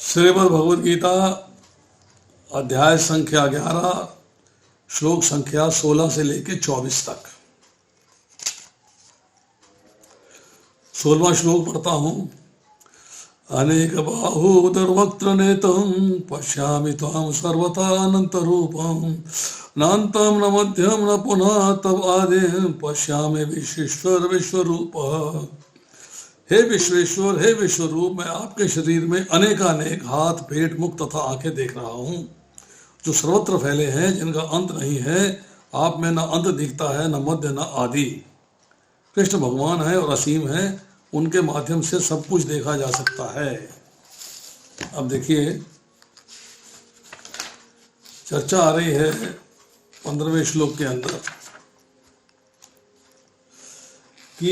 श्रीमद् भगवद गीता अध्याय संख्या 11 श्लोक संख्या 16 से लेकर 24 तक। 16वां श्लोक पढ़ता हूँ। अनेक बाहुदर्वक्त्र नेतं पश्यामि त्वां सर्वथा रूपं नान्तं न मध्यम न पुनः तव आदिं पश्यामि विश्वेश्वर विश्वरूपः। हे विश्वेश्वर, हे विश्वरूप, मैं आपके शरीर में अनेकानेक हाथ, पेट, मुख तथा आंखें देख रहा हूँ जो सर्वत्र फैले हैं, जिनका अंत नहीं है। आप में न अंत दिखता है, न मध्य, न आदि। कृष्ण भगवान है और असीम है, उनके माध्यम से सब कुछ देखा जा सकता है। अब देखिए, चर्चा आ रही है 15वें श्लोक के अंदर कि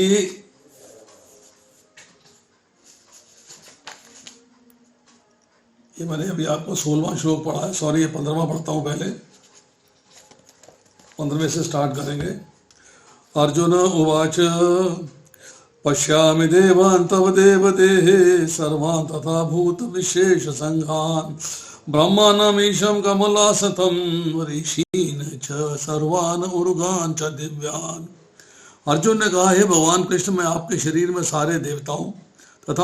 ये मैंने अभी आपको 16वां श्लोक पढ़ा है, सॉरी ये 15वां पढ़ता हूँ पहले। 15वें से स्टार्ट करेंगे। अर्जुन उवाच पश्यामि देवान् तव देवदेहे सर्वान् तथा भूत विशेष संघान् ब्रह्माण्डमीशं कमलासतं ऋषीन् च सर्वान् उर्गान् च दिव्यान्। अर्जुन ने कहा, हे भगवान कृष्ण, मैं आपके शरीर में सारे देवताओं तथा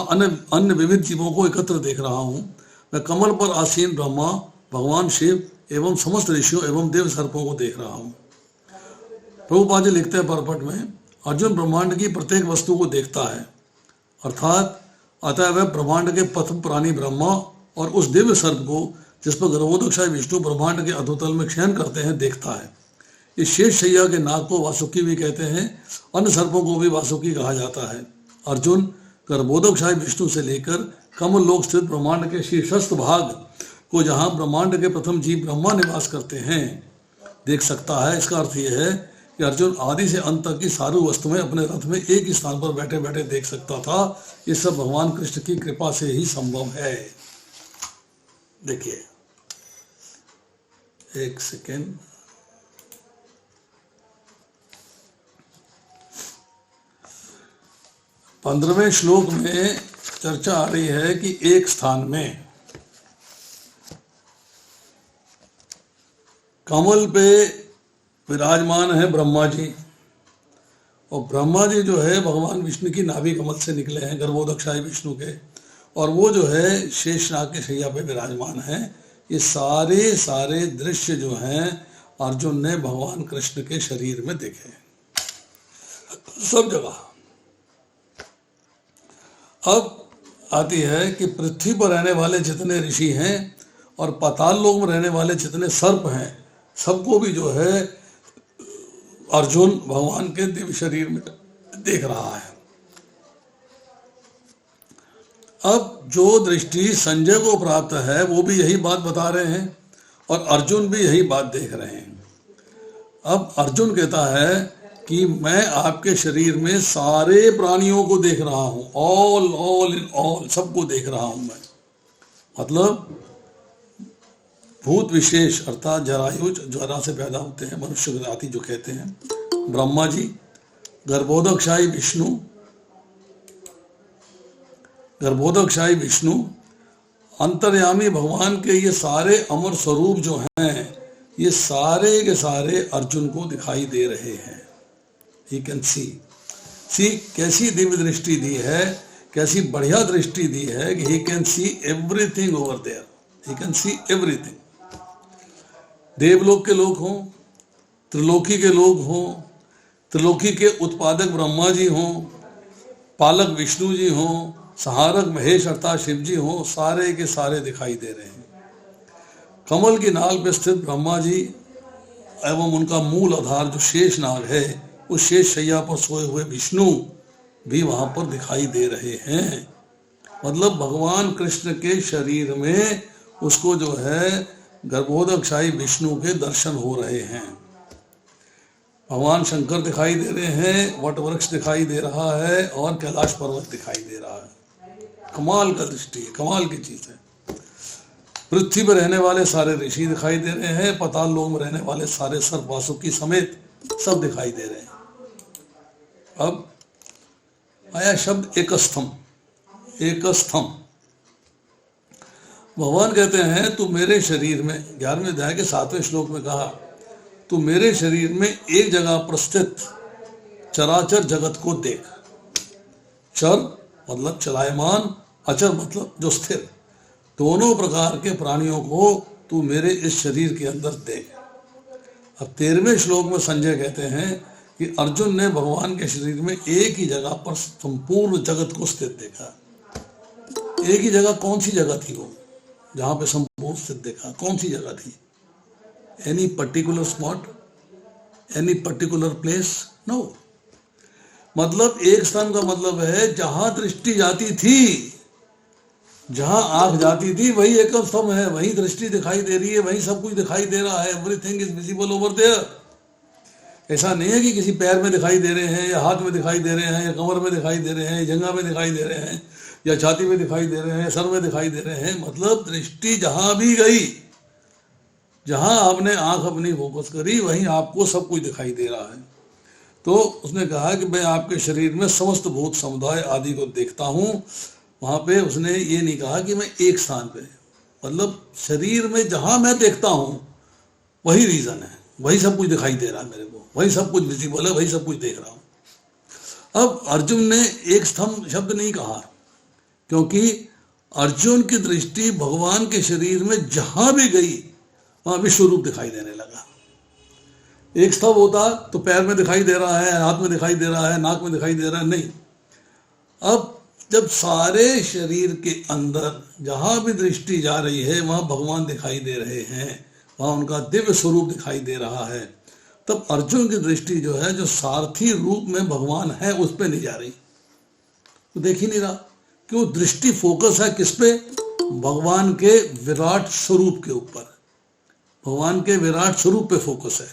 अन्य विविध जीवों को एकत्र देख रहा हूँ। मैं कमल पर आसीन ब्रह्मा, भगवान शिव एवं समस्त ऋषियों एवं देव सर्पों को देख रहा हूँ। प्रभुपाद जी लिखते हैं परपट में, अर्जुन ब्रह्मांड की प्रत्येक वस्तु को देखता है, अर्थात अतः वह ब्रह्मांड के प्रथम प्राणी ब्रह्मा और उस दिव्य सर्प को, जिस पर गर्भोदकशाही विष्णु ब्रह्मांड के अधोतल में शयन करते हैं, देखता है। इस शेष शैया के नाग को वासुकी भी कहते हैं, अन्य सर्पों को भी वासुकी कहा जाता है। अर्जुन गर्भोदकशाही विष्णु से लेकर कमल लोक स्थित ब्रह्मांड के शीर्षस्थ भाग को, जहाँ ब्रह्मांड के प्रथम जीव ब्रह्मा निवास करते हैं, देख सकता है। इसका अर्थ यह है कि अर्जुन आदि से अंत तक की सारी वस्तुएं अपने रथ में एक ही स्थान पर बैठे बैठे देख सकता था। ये सब भगवान कृष्ण की कृपा से ही संभव है। देखिए, एक सेकेंड। पंद्रहवें श्लोक में चर्चा आ रही है कि एक स्थान में कमल पे विराजमान है ब्रह्मा जी, और ब्रह्मा जी जो है भगवान विष्णु की नाभि कमल से निकले हैं, गर्भोदकशाही विष्णु के, और वो जो है शेषनाग के शैया पे विराजमान है। ये सारे दृश्य जो हैं अर्जुन ने भगवान कृष्ण के शरीर में देखे, सब जगह। अब आती है कि पृथ्वी पर रहने वाले जितने ऋषि हैं और पाताल लोक में रहने वाले जितने सर्प हैं, सबको भी जो है अर्जुन भगवान के दिव्य शरीर में देख रहा है। अब जो दृष्टि संजय को प्राप्त है वो भी यही बात बता रहे हैं और अर्जुन भी यही बात देख रहे हैं। अब अर्जुन कहता है कि मैं आपके शरीर में सारे प्राणियों को देख रहा हूँ, ऑल इन ऑल, सबको देख रहा हूँ मैं। मतलब भूत विशेष अर्थात जरायुज, ज्वरा से पैदा होते हैं, मनुष्य जाति जो कहते हैं, ब्रह्मा जी, गर्भोदकशाही विष्णु, अंतर्यामी भगवान के ये सारे अमर स्वरूप जो हैं, ये सारे के सारे अर्जुन को दिखाई दे रहे हैं। He can see कैसी दिव्य दृष्टि दी है, कैसी बढ़िया दृष्टि दी है कि he can see everything over there, he can see everything। देवलोक के लोग हों, त्रिलोकी के लोग हों, त्रिलोकी के उत्पादक ब्रह्मा जी हों, पालक विष्णु जी हों, संहारक महेश अर्थात शिव जी हों, सारे के सारे दिखाई दे रहे हैं। कमल की नाल पर स्थित ब्रह्मा जी एवं उनका मूल आधार जो शेष नाग है, उस शेष शैया पर सोए हुए विष्णु भी वहां पर दिखाई दे रहे हैं। मतलब भगवान कृष्ण के शरीर में उसको जो है गर्भोदकशाही विष्णु के दर्शन हो रहे हैं। भगवान शंकर दिखाई दे रहे हैं, वट वृक्ष दिखाई दे रहा है और कैलाश पर्वत दिखाई दे रहा है। कमाल का दृष्टि है, कमाल की चीज है। पृथ्वी पर रहने वाले सारे ऋषि दिखाई दे रहे हैं, पाताल लोक में रहने वाले सारे सर्प वासुकी समेत सब दिखाई दे रहे हैं। अब आया शब्द एकस्थम। भगवान कहते हैं तू मेरे शरीर में, 11वें अध्याय के 7वें श्लोक में कहा, तू मेरे शरीर में एक जगह पर स्थित चराचर जगत को देख। चर मतलब चलायमान, अचर मतलब जो स्थिर, दोनों प्रकार के प्राणियों को तू मेरे इस शरीर के अंदर देख। अब 13वें श्लोक में संजय कहते हैं कि अर्जुन ने भगवान के शरीर में एक ही जगह पर संपूर्ण जगत को स्थित देखा। एक ही जगह, कौन सी जगह थी वो जहां पे संपूर्ण स्थित देखा? कौन सी जगह थी? Any particular spot, any particular place? No. मतलब एक स्थान का मतलब है जहां दृष्टि जाती थी, जहां आंख जाती थी वही एकम स्तंभ है, वही दृष्टि दिखाई दे रही है, वही सब कुछ दिखाई दे रहा है। Everything is visible over there. ऐसा नहीं है कि किसी पैर में दिखाई दे रहे हैं, या हाथ में दिखाई दे रहे हैं, या कमर में दिखाई दे रहे हैं, जंघा में दिखाई दे रहे हैं, या छाती में दिखाई दे रहे हैं, सर में दिखाई दे रहे हैं। मतलब दृष्टि जहां भी गई, जहां आपने आंख अपनी फोकस करी, वहीं आपको सब कुछ दिखाई दे रहा है। तो उसने कहा कि मैं आपके शरीर में समस्त भूत समुदाय आदि को देखता हूं। वहां पे उसने ये नहीं कहा कि मैं एक स्थान पे, मतलब शरीर में जहां मैं देखता हूं वही रीजन है, वही सब कुछ दिखाई दे रहा है मेरे को, वही सब कुछ विजिबल है, वही सब कुछ देख रहा हूं। अब अर्जुन ने एक स्तंभ शब्द नहीं कहा, क्योंकि अर्जुन की दृष्टि भगवान के शरीर में जहां भी गई वहां विश्व रूप दिखाई देने लगा। एक स्तंभ होता तो पैर में दिखाई दे रहा है, हाथ में दिखाई दे रहा है, नाक में दिखाई दे रहा है, नहीं। अब जब सारे शरीर के अंदर जहां भी दृष्टि जा रही है वहां भगवान दिखाई दे रहे हैं, वहां उनका दिव्य स्वरूप दिखाई दे रहा है, तब अर्जुन की दृष्टि जो है, जो सारथी रूप में भगवान है, उस पे नहीं जा रही। तो देख ही नहीं रहा, क्यों? दृष्टि फोकस है किस पे? भगवान के विराट स्वरूप के ऊपर, भगवान के विराट स्वरूप पे फोकस है।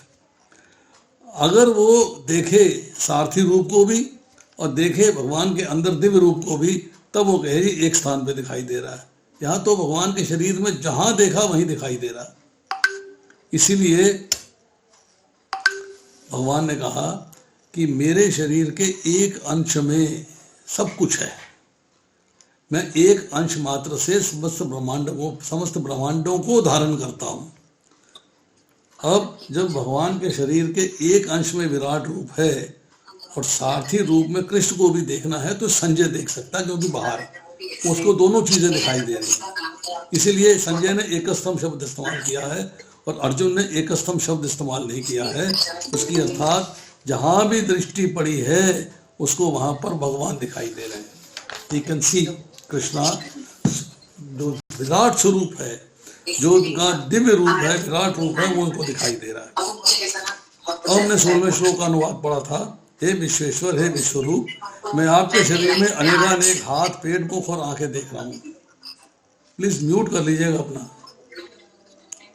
अगर वो देखे सारथी रूप को भी और देखे भगवान के अंदर दिव्य रूप को भी, तब वो कहे जी एक स्थान पे दिखाई दे रहा है। यहां तो भगवान के शरीर में जहां देखा वहीं दिखाई दे रहा। इसीलिए भगवान ने कहा कि मेरे शरीर के एक अंश में सब कुछ है, मैं एक अंश मात्र से समस्त ब्रह्मांडों को धारण करता हूं। अब जब भगवान के शरीर के एक अंश में विराट रूप है और सारथी रूप में कृष्ण को भी देखना है, तो संजय देख सकता है, क्योंकि बाहर उसको दोनों चीजें दिखाई दे रही हैं। इसीलिए संजय ने एकस्तंभ शब्द इस्तेमाल किया है और अर्जुन ने एकस्तंभ शब्द इस्तेमाल नहीं किया है। उसकी अर्थात जहां भी दृष्टि पड़ी है उसको वहां पर भगवान दिखाई दे रहे हैं। यू कैन सी कृष्णा, जो विराट स्वरूप है, जो उनका दिव्य रूप है, विराट रूप है, वो उनको दिखाई दे रहा है। अब हमने 16वें श्लोक का अनुवाद पढ़ा था, हे विश्वेश्वर, हे विश्वरूप, मैं आपके शरीर में अनेकानेक हाथ, पेट, मुख और आंखें देख रहा हूं। प्लीज म्यूट कर लीजिएगा अपना।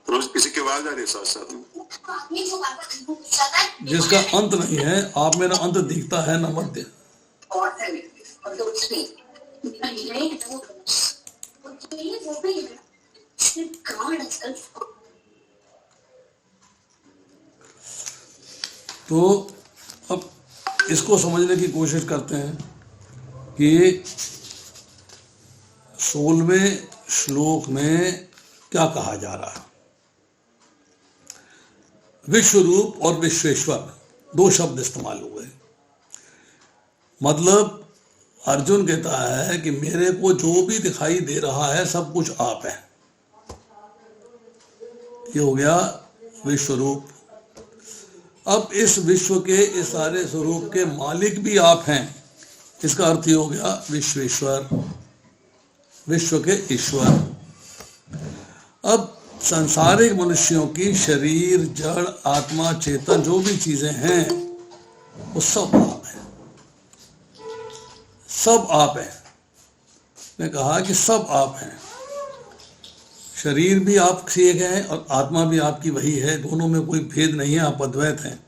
रोज किसी की आवाज आ रही है साथ साथ में, जिसका अंत नहीं है, आप मेरा अंत दिखता है न मध्य। तो अब इसको समझने की कोशिश करते हैं कि 16वें श्लोक में क्या कहा जा रहा है। विश्व रूप और विश्वेश्वर दो शब्द इस्तेमाल हुए। मतलब अर्जुन कहता है कि मेरे को जो भी दिखाई दे रहा है सब कुछ आप है। ये हो गया विश्व रूप। अब इस विश्व के इस सारे स्वरूप के मालिक भी आप हैं, इसका अर्थ ये हो गया विश्वेश्वर, विश्व के ईश्वर। अब सांसारिक मनुष्यों की शरीर, जड़, आत्मा, चेतन जो भी चीजें हैं वो सब आप है, सब आप है। मैं कहा कि सब आप हैं। शरीर भी आपसे एक है और आत्मा भी आपकी वही है, दोनों में कोई भेद नहीं है, आप अद्वैत हैं।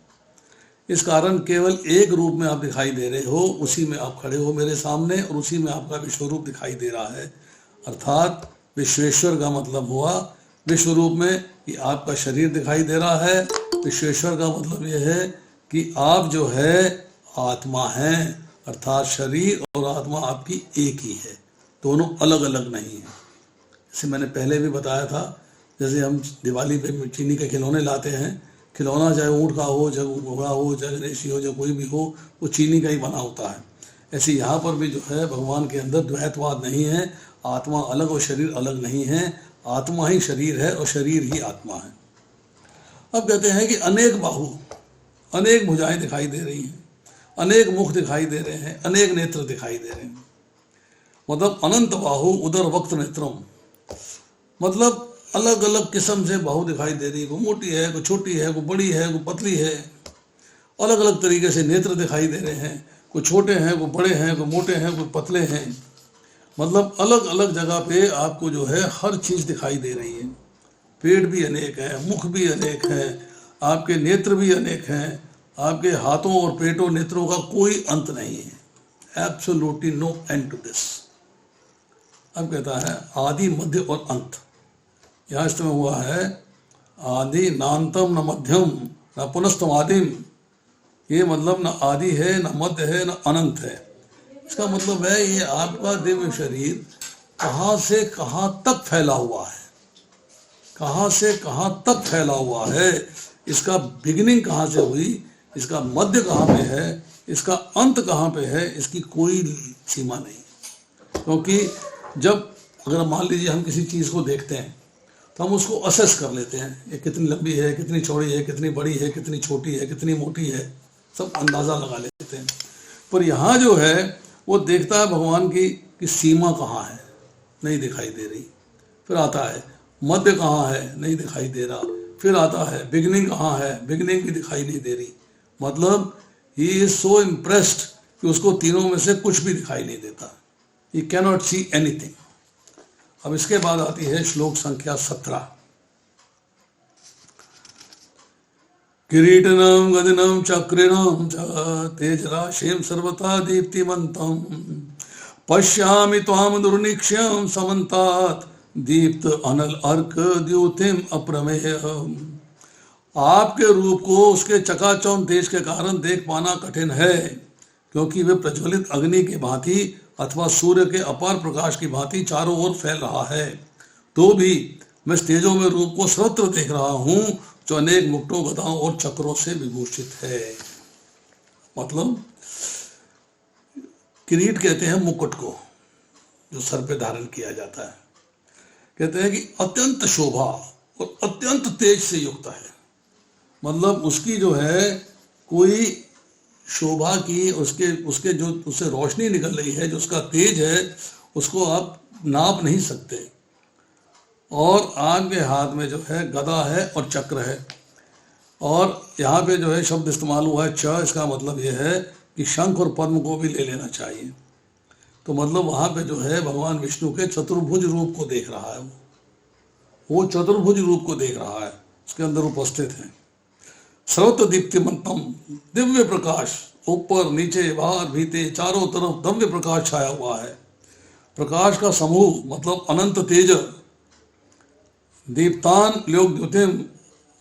इस कारण केवल एक रूप में आप दिखाई दे रहे हो, उसी में आप खड़े हो मेरे सामने और उसी में आपका विश्वरूप दिखाई दे रहा है। अर्थात विश्वेश्वर का मतलब हुआ विश्व रूप में कि आपका शरीर दिखाई दे रहा है। विश्वेश्वर का मतलब यह है कि आप जो है आत्मा हैं, अर्थात शरीर और आत्मा आपकी एक ही है, दोनों अलग अलग नहीं है। जैसे मैंने पहले भी बताया था, जैसे हम दिवाली पे चीनी के खिलौने लाते हैं, खिलौना चाहे ऊँट का हो, चाहे घोड़ा हो, चाहे गणेशी हो, चाहे कोई भी हो, वो चीनी का ही बना होता है। ऐसे यहाँ पर भी जो है भगवान के अंदर द्वैतवाद नहीं है, आत्मा अलग और शरीर अलग नहीं है, आत्मा ही शरीर है और शरीर ही आत्मा है। अब कहते हैं कि अनेक बाहु, अनेक भुजाएं दिखाई दे रही हैं, अनेक मुख दिखाई दे रहे हैं, अनेक नेत्र दिखाई दे रहे हैं। मतलब अनंत बाहु उदर वक्त नेत्रम, मतलब अलग अलग किस्म से बाहु दिखाई दे रही है, कोई मोटी है, कोई छोटी है, कोई बड़ी है, कोई पतली है, अलग अलग तरीके से नेत्र दिखाई दे रहे हैं, कोई छोटे हैं, कोई बड़े हैं, कोई मोटे हैं, कोई पतले हैं। मतलब अलग अलग जगह पे आपको जो है हर चीज़ दिखाई दे रही है। पेट भी अनेक है, मुख भी अनेक है, आपके नेत्र भी अनेक हैं, आपके हाथों और पेटों नेत्रों का कोई अंत नहीं है। Absolutely no end to this. अब कहता है आदि मध्य और अंत। यहाँ इसमें हुआ है आदि नान्तम न मध्यम न पुनस्तम आदिम। ये मतलब न आदि है, न मध्य है, न अनंत है। इसका मतलब है ये आपका दिव्य शरीर कहाँ से कहाँ तक फैला हुआ है, कहाँ से कहाँ तक फैला हुआ है, इसका बिगिनिंग कहाँ से हुई, इसका मध्य कहाँ पे है, इसका अंत कहाँ पे है, इसकी कोई सीमा नहीं। क्योंकि जब अगर मान लीजिए हम किसी चीज़ को देखते हैं तो हम उसको असेस कर लेते हैं, ये कितनी लंबी है, कितनी चौड़ी है, कितनी बड़ी है, कितनी छोटी है, कितनी मोटी है, सब अंदाज़ा लगा लेते हैं। पर यहाँ जो है वो देखता है भगवान की कि सीमा कहाँ है, नहीं दिखाई दे रही। फिर आता है मध्य कहाँ है, नहीं दिखाई दे रहा। फिर आता है बिगनिंग कहाँ है, बिगनिंग भी दिखाई नहीं दे रही। मतलब ही इज सो इम्प्रेस्ड कि उसको तीनों में से कुछ भी दिखाई नहीं देता। ही कैनॉट सी एनीथिंग। अब इसके बाद आती है श्लोक संख्या 17। किरीटनम गदिनम चक्रिणम तेजराशिम सर्वथा दीप्तिमंतम पश्यामि त्वाम दुर्निक्ष्यम समन्तात दीप्त अनल अर्क द्युतिम अप्रमेय। आपके रूप को उसके चकाचौंध तेज के कारण देख पाना कठिन है, क्योंकि वे प्रज्वलित अग्नि की भांति अथवा सूर्य के अपार प्रकाश की भांति चारों ओर फैल रहा है। तो भी मैं तेजों में रूप को सर्वत्र देख रहा हूँ, जो अनेक मुकुटों, गदाओं और चक्रों से विभूषित है। मतलब किरीट कहते हैं मुकुट को, जो सर पे धारण किया जाता है। कहते हैं कि अत्यंत शोभा और अत्यंत तेज से युक्त है। मतलब उसकी जो है कोई शोभा की, उसके जो उससे रोशनी निकल रही है, जो उसका तेज है, उसको आप नाप नहीं सकते। और आपके हाथ में जो है गदा है और चक्र है। और यहाँ पे जो है शब्द इस्तेमाल हुआ है च, इसका मतलब ये है कि शंख और पद्म को भी ले लेना चाहिए। तो मतलब वहाँ पे जो है भगवान विष्णु के चतुर्भुज रूप को देख रहा है। वो चतुर्भुज रूप को देख रहा है, उसके अंदर उपस्थित है। सर्वत्र दीप्तिमंतम, दिव्य प्रकाश, ऊपर नीचे बाहर भीतर चारों तरफ दिव्य प्रकाश छाया हुआ है। प्रकाश का समूह मतलब अनंत तेज। दीप्तान लोक द्युतिम,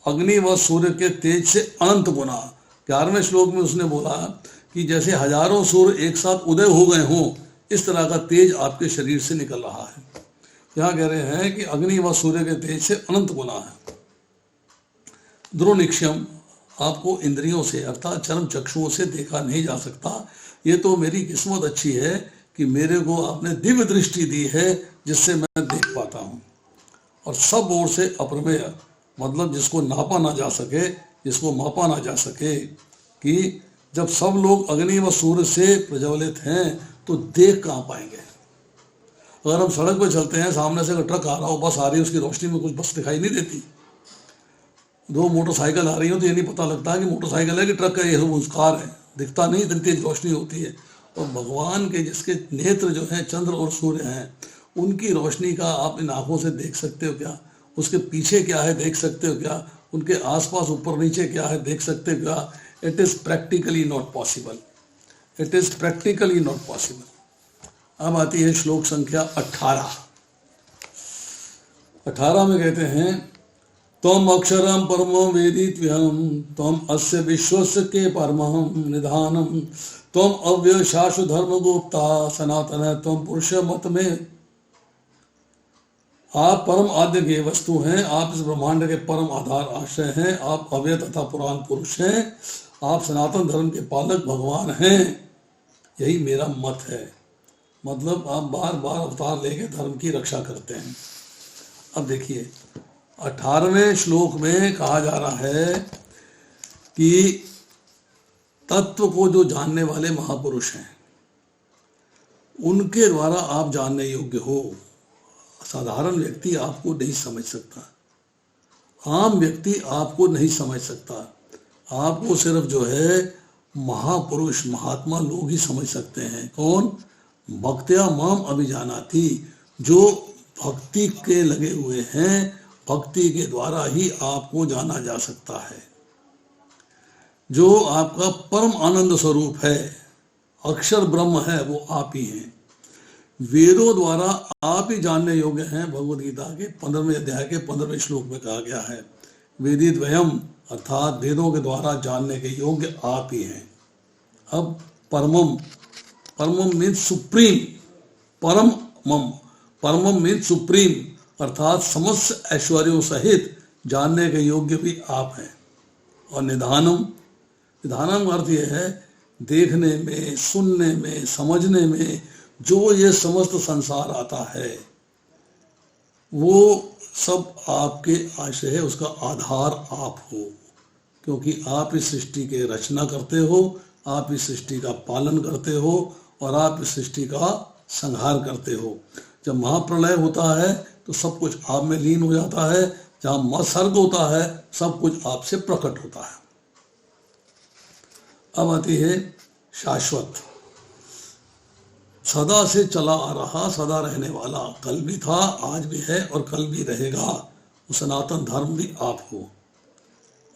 अग्नि व सूर्य के तेज से अनंत गुना। 11वें श्लोक में उसने बोला कि जैसे हजारों सूर्य एक साथ उदय हो गए हों, इस तरह का तेज आपके शरीर से निकल रहा है। यहाँ कह रहे हैं कि अग्नि व सूर्य के तेज से अनंत गुना है। द्रोनिक्षम, आपको इंद्रियों से अर्थात चर्म चक्षुओं से देखा नहीं जा सकता। ये तो मेरी किस्मत अच्छी है कि मेरे को आपने दिव्य दृष्टि दी है, जिससे मैं देख पाता हूँ। और सब ओर से अप्रमेय, मतलब जिसको नापा ना जा सके, जिसको मापा ना जा सके। कि जब सब लोग अग्नि व सूर्य से प्रज्वलित हैं तो देख कहाँ पाएंगे। अगर हम सड़क पर चलते हैं, सामने से अगर ट्रक आ रहा हो, बस आ रही है, उसकी रोशनी में कुछ बस दिखाई नहीं देती। दो मोटरसाइकिल आ रही हो तो ये नहीं पता लगता कि मोटरसाइकिल है कि ट्रक है, ये कार है, दिखता नहीं, इतनी तेज रोशनी होती है। और भगवान के जिसके नेत्र जो हैं चंद्र और सूर्य हैं, उनकी रोशनी का आप इन आँखों से देख सकते हो क्या? उसके पीछे क्या है देख सकते हो क्या? उनके आसपास ऊपर नीचे क्या है देख सकते हो क्या? It is practically not possible. It is practically not possible. अब आती है श्लोक संख्या 18। 18 में कहते हैं त्वम अक्षरम परमो वेदित्व्यहम त्वम अस्य विश्वस्य के परमहम निधानम त्वम अव्यय शाश्वत धर्म गुप्ता सनातन त्वम पुरुष मत में। आप परम आद्य के वस्तु हैं, आप इस ब्रह्मांड के परम आधार आश्रय हैं, आप अव्यय तथा पुराण पुरुष हैं, आप सनातन धर्म के पालक भगवान हैं। यही मेरा मत है। मतलब आप बार बार अवतार लेके धर्म की रक्षा करते हैं। अब देखिए 18वें श्लोक में कहा जा रहा है कि तत्व को जो जानने वाले महापुरुष हैं उनके द्वारा आप जानने योग्य हो। साधारण व्यक्ति आपको नहीं समझ सकता, आम व्यक्ति आपको नहीं समझ सकता। आपको सिर्फ जो है महापुरुष महात्मा लोग ही समझ सकते हैं। कौन? भक्त्या माम अभिजानाति, जो भक्ति के लगे हुए हैं, भक्ति के द्वारा ही आपको जाना जा सकता है। जो आपका परम आनंद स्वरूप है, अक्षर ब्रह्म है, वो आप ही हैं। वेदों द्वारा आप ही जानने योग्य हैं। भगवद गीता के 15वें अध्याय के 15वें श्लोक में कहा गया है, वेदित वयम, अर्थात वेदों के द्वारा जानने के योग्य आप ही हैं। अब परमम, परमम मीन्स सुप्रीम, परमम मीन्स सुप्रीम, अर्थात समस्त ऐश्वर्यों सहित जानने के योग्य भी आप हैं। और निधानम, निधानम अर्थ यह है देखने में, सुनने में, समझने में जो ये समस्त संसार आता है वो सब आपके आश्रय है, उसका आधार आप हो। क्योंकि आप इस सृष्टि के रचना करते हो, आप इस सृष्टि का पालन करते हो और आप इस सृष्टि का संहार करते हो। जब महाप्रलय होता है तो सब कुछ आप में लीन हो जाता है, जहाँ मत्सर्ग होता है सब कुछ आपसे प्रकट होता है। अब आती है शाश्वत, सदा से चला आ रहा, सदा रहने वाला, कल भी था, आज भी है और कल भी रहेगा, वो सनातन धर्म भी आप हो।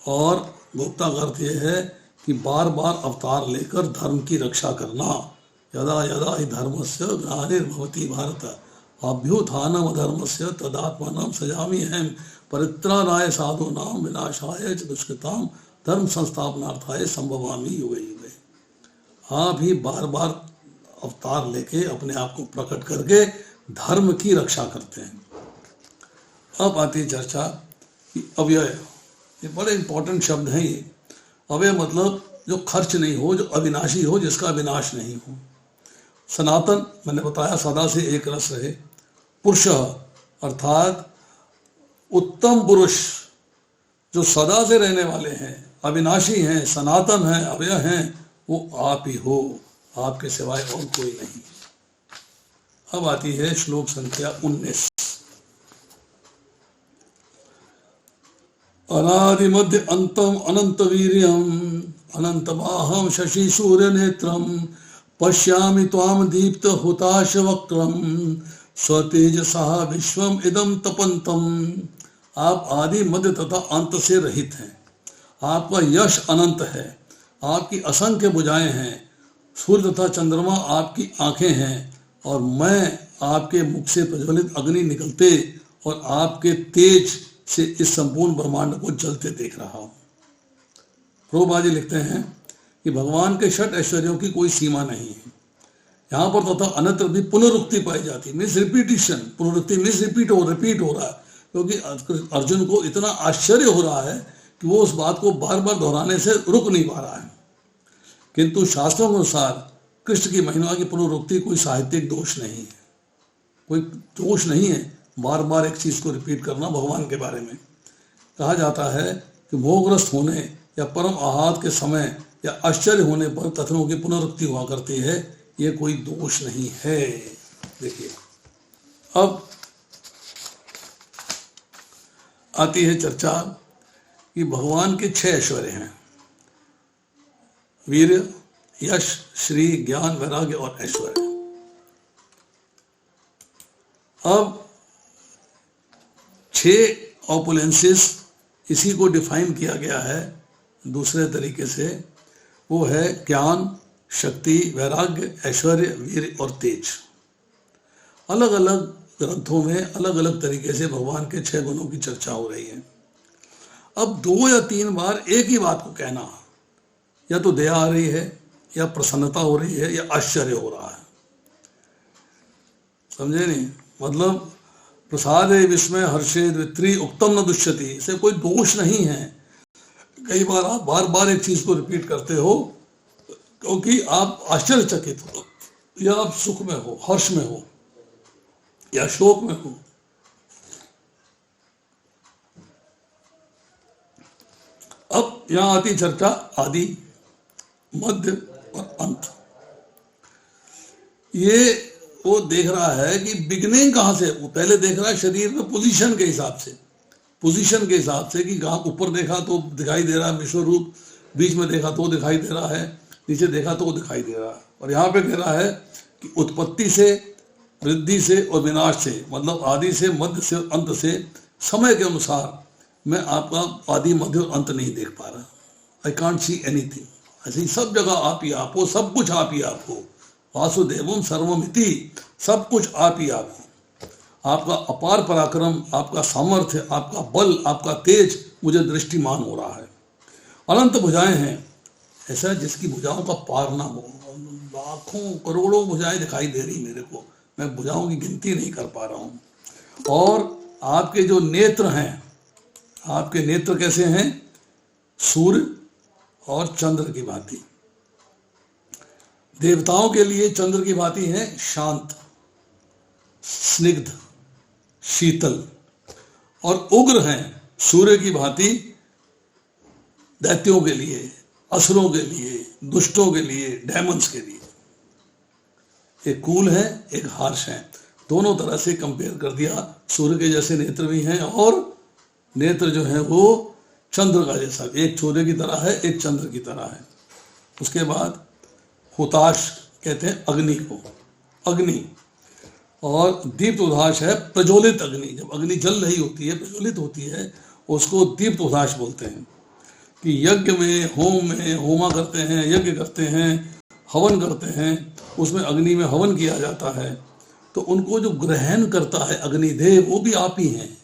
और गुप्ता का अर्थ यह है कि बार बार अवतार लेकर धर्म की रक्षा करना। यदा यदा हि धर्मस्य ग्लानिर्भवति भारत अभ्युत्थानम धर्मस्य तदात्मानं सृजामि अहम् परित्राणाय साधूनां विनाशाय च दुष्कृतां धर्म संस्थापनार्थाय संभवामि युगे युगे। आप ही बार बार अवतार लेके अपने आप को प्रकट करके धर्म की रक्षा करते हैं। अब आती है चर्चा कि अव्यय, ये बड़े इंपॉर्टेंट शब्द हैं ये। अव्यय मतलब जो खर्च नहीं हो, जो अविनाशी हो, जिसका विनाश नहीं हो। सनातन मैंने बताया सदा से एक रस रहे। पुरुष अर्थात उत्तम पुरुष जो सदा से रहने वाले हैं, अविनाशी हैं, सनातन हैं, अव्यय हैं, वो आप ही हो, आपके सिवाय और कोई नहीं। अब आती है श्लोक संख्या 19। अनादि मध्य अंतम अनंत वीर्यम अनंत बाहम शशि सूर्य नेत्रम पश्यामि त्वाम दीप्त हुताश वक्रम स्वतेजसा विश्वम इदम तपंतम। आप आदि मध्य तथा अंत से रहित हैं। आपका यश अनंत है, आपकी असंख्य भुजाएं हैं, सूर्य तथा चंद्रमा आपकी आंखें हैं और मैं आपके मुख से प्रज्वलित अग्नि निकलते और आपके तेज से इस संपूर्ण ब्रह्मांड को जलते देख रहा हूं। प्रभुपाद लिखते हैं कि भगवान के षट ऐश्वर्यों की कोई सीमा नहीं है। यहाँ पर तथा अन्यत्र भी पुनरुक्ति पाई जाती, मीन्स रिपीटिशन। पुनरुक्ति मीन्स रिपीट हो रहा है, क्योंकि अर्जुन को इतना आश्चर्य हो रहा है कि वो उस बात को बार बार दोहराने से रुक नहीं पा रहा है। किंतु शास्त्रों के अनुसार कृष्ण की महिमा की पुनरुक्ति कोई साहित्यिक दोष नहीं है, कोई दोष नहीं है बार बार एक चीज को रिपीट करना। भगवान के बारे में कहा जाता है कि मोहग्रस्त होने या परम आहत के समय या आश्चर्य होने पर कथनों की पुनरुक्ति हुआ करती है, ये कोई दोष नहीं है। देखिए अब आती है चर्चा कि भगवान के 6 ऐश्वर्य हैं, वीर्य, यश, श्री, ज्ञान, वैराग्य और ऐश्वर्य। अब 6 ऑपुलेंसेस, इसी को डिफाइन किया गया है दूसरे तरीके से। वो है ज्ञान, शक्ति, वैराग्य, ऐश्वर्य, वीर और तेज। अलग अलग ग्रंथों में अलग अलग तरीके से भगवान के 6 गुणों की चर्चा हो रही है। अब 2 या 3 बार एक ही बात को कहना, या तो दया आ रही है, या प्रसन्नता हो रही है, या आश्चर्य हो रहा है। समझे नहीं? मतलब प्रसादे विस्मय हर्षेद वित्री उक्तम न दुष्यति, इसे कोई दोष नहीं है। कई बार आप बार बार एक चीज को रिपीट करते हो क्योंकि आप आश्चर्यचकित हो, या आप सुख में हो, हर्ष में हो, या शोक में हो। अब यहां आती चर्चा आदि, मध्य और अंत। ये वो देख रहा है कि बिगनिंग कहां से, वो पहले देख रहा है शरीर में पोजीशन के हिसाब से, पोजीशन के हिसाब से कि कहां ऊपर देखा तो दिखाई दे रहा है विश्व रूप, बीच में देखा तो दिखाई दे रहा है, नीचे देखा तो दिखाई दे रहा है। और यहाँ पे कह रहा है कि उत्पत्ति से, वृद्धि से और विनाश से, मतलब आदि से, मध्य से और अंत से, समय के अनुसार मैं आपका आदि मध्य और अंत नहीं देख पा रहा। I can't see anything. ऐसे ही सब जगह आप ही आप हो, सब कुछ आप ही आप हो, वासुदेवम सर्वमिति, सब कुछ आप ही आप हो। आपका अपार पराक्रम, आपका सामर्थ्य, आपका बल, आपका तेज मुझे दृष्टिमान हो रहा है। अनंत भुजाएं हैं, ऐसा जिसकी भुजाओं का पार ना हो। लाखों करोड़ों भुजाएं दिखाई दे रही मेरे को, मैं भुजाओं की गिनती नहीं कर पा रहा हूं। और आपके जो नेत्र हैं, आपके नेत्र कैसे हैं? सूर्य और चंद्र की भांति। देवताओं के लिए चंद्र की भांति है शांत, स्निग्ध, शीतल, और उग्र हैं सूर्य की भांति दैत्यों के लिए, असुरों के लिए, दुष्टों के लिए, डेमन्स के लिए। एक कूल है, एक हार्श है, दोनों तरह से कंपेयर कर दिया। सूर्य के जैसे नेत्र भी हैं और नेत्र जो है वो चंद्र का जैसा, एक सूर्य की तरह है, एक चंद्र की तरह है। उसके बाद हुताश कहते हैं अग्नि को, अग्नि, और दीप्त उदास है प्रज्वलित अग्नि। जब अग्नि जल रही होती है, प्रज्वलित होती है, उसको दीप्त उदास बोलते हैं। कि यज्ञ में, होम में होमा करते हैं, यज्ञ करते हैं, हवन करते हैं, उसमें अग्नि में हवन किया जाता है, तो उनको जो ग्रहण करता है अग्निदेव, वो भी आप ही हैं,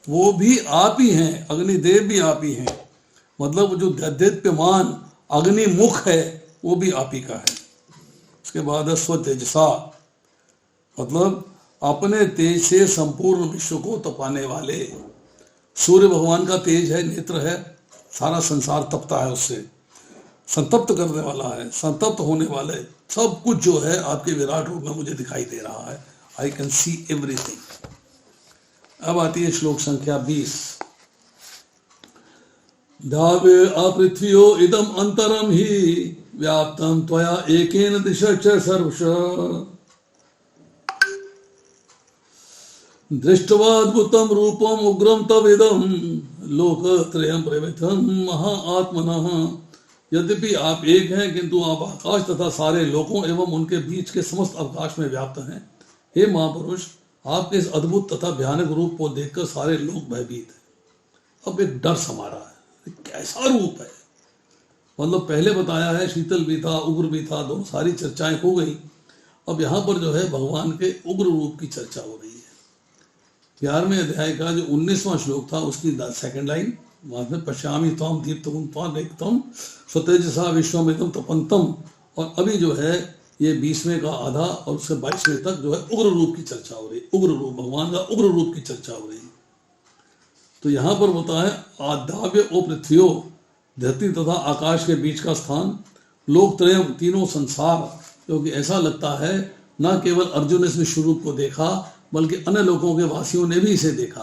वो भी आप ही हैं, अग्निदेव भी आप ही हैं। मतलब जो दैदीप्यमान अग्निमुख है वो भी आप ही का है। उसके बाद स्वतेजसा, मतलब अपने तेज से संपूर्ण विश्व को तपाने वाले। सूर्य भगवान का तेज है, नेत्र है, सारा संसार तपता है उससे, संतप्त करने वाला है, संतप्त होने वाले सब कुछ जो है आपके विराट रूप में मुझे दिखाई दे रहा है। आई कैन सी एवरीथिंग। अब आती है श्लोक संख्या 20। धावे अपृथ्व्यो इदम अंतरम ही व्याप्तम त्वया एकेन दिशा च सर्वश दृष्टवाद्भुतम रूपम उग्रम तविदम लोकत्रयम प्रविथम महाआत्मनः। यद्यपि आप एक हैं किंतु आप आकाश तथा सारे लोकों एवं उनके बीच के समस्त अवकाश में व्याप्त हैं। हे महापुरुष, आपके इस अद्भुत तथा भयानक रूप को देखकर सारे लोग भयभीत हैं। अब एक डर समा रहा है, कैसा रूप है। मतलब पहले बताया है शीतल भी था, उग्र भी था, दोनों सारी चर्चाएं हो गई। अब यहाँ पर जो है भगवान के उग्र रूप की चर्चा हो रही है। 11वें अध्याय का जो 19वां श्लोक था उसकी सेकंड लाइन, वहां में पश्यामि त्वं दीप्तम त्वं एकतम स्वतेजसा विश्वमिदं तपन्तम। और अभी जो है ये 20वें का आधा और उससे 22वें तक जो है उग्र रूप की चर्चा हो रही है। उग्र रूप, भगवान का उग्र रूप की चर्चा हो रही है। तो यहाँ पर होता है आधाव्य ओ पृथ्व्यो, धरती तथा आकाश के बीच का स्थान, लोकत्रयम, तीनों संसार, क्योंकि ऐसा लगता है न केवल अर्जुन ने इस विश्व रूप को देखा बल्कि अन्य लोगों के वासियों ने भी इसे देखा।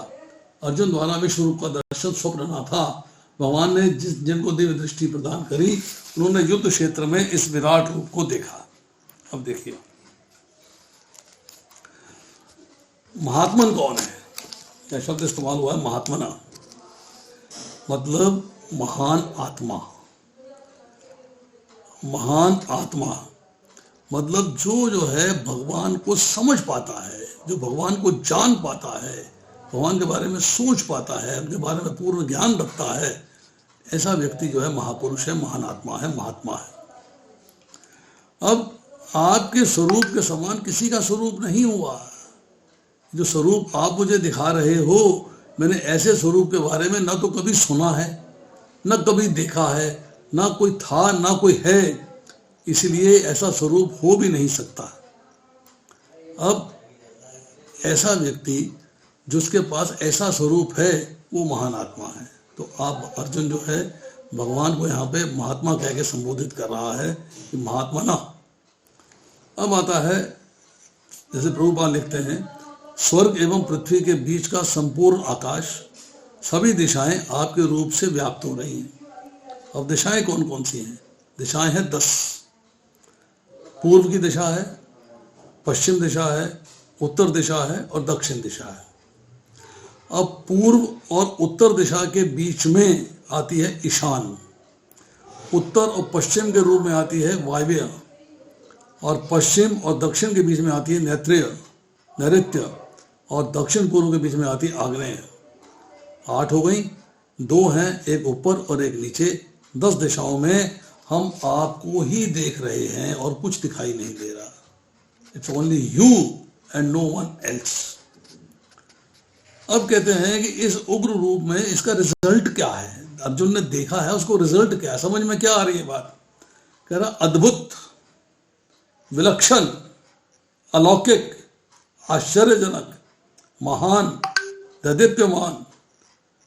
अर्जुन द्वारा विश्व रूप का दर्शन स्वप्न न था। भगवान ने जिनको दिव्य दृष्टि प्रदान करी उन्होंने युद्ध क्षेत्र में इस विराट रूप को देखा। अब देखिए महात्मन कौन है? यह शब्द इस्तेमाल हुआ है महात्मना, मतलब महान आत्मा। महान आत्मा मतलब जो है भगवान को समझ पाता है, जो भगवान को जान पाता है, भगवान के बारे में सोच पाता है, उनके बारे में पूर्ण ज्ञान रखता है, ऐसा व्यक्ति जो है महापुरुष है, महान आत्मा है, महात्मा है। अब आपके स्वरूप के समान किसी का स्वरूप नहीं हुआ। जो स्वरूप आप मुझे दिखा रहे हो, मैंने ऐसे स्वरूप के बारे में ना तो कभी सुना है, न कभी देखा है, ना कोई था ना कोई है, इसलिए ऐसा स्वरूप हो भी नहीं सकता। अब ऐसा व्यक्ति जिसके पास ऐसा स्वरूप है वो महान आत्मा है। तो आप अर्जुन जो है भगवान को यहाँ पे महात्मा कह के संबोधित कर रहा है कि महात्मा ना। अब आता है जैसे प्रभुपाद लिखते हैं, स्वर्ग एवं पृथ्वी के बीच का संपूर्ण आकाश सभी दिशाएं आपके रूप से व्याप्त हो रही हैं। अब दिशाएं कौन कौन सी हैं? दिशाएं हैं 10। पूर्व की दिशा है, पश्चिम दिशा है, उत्तर दिशा है और दक्षिण दिशा है। अब पूर्व और उत्तर दिशा के बीच में आती है ईशान, उत्तर और पश्चिम के रूप में आती है वायव्य, और पश्चिम और दक्षिण के बीच में आती है नैऋत्य, और दक्षिण पूर्व के बीच में आती है आग्नेय। 8 हो गई, 2 हैं, एक ऊपर और एक नीचे। 10 दिशाओं में हम आपको ही देख रहे हैं और कुछ दिखाई नहीं दे रहा। It's only you and no one else. अब कहते हैं कि इस उग्र रूप में इसका रिजल्ट क्या है? अर्जुन ने देखा है, उसको रिजल्ट क्या है? समझ में क्या आ रही है बात? कह रहा अद्भुत, विलक्षण, अलौकिक, आश्चर्यजनक, महान, दैदीप्यमान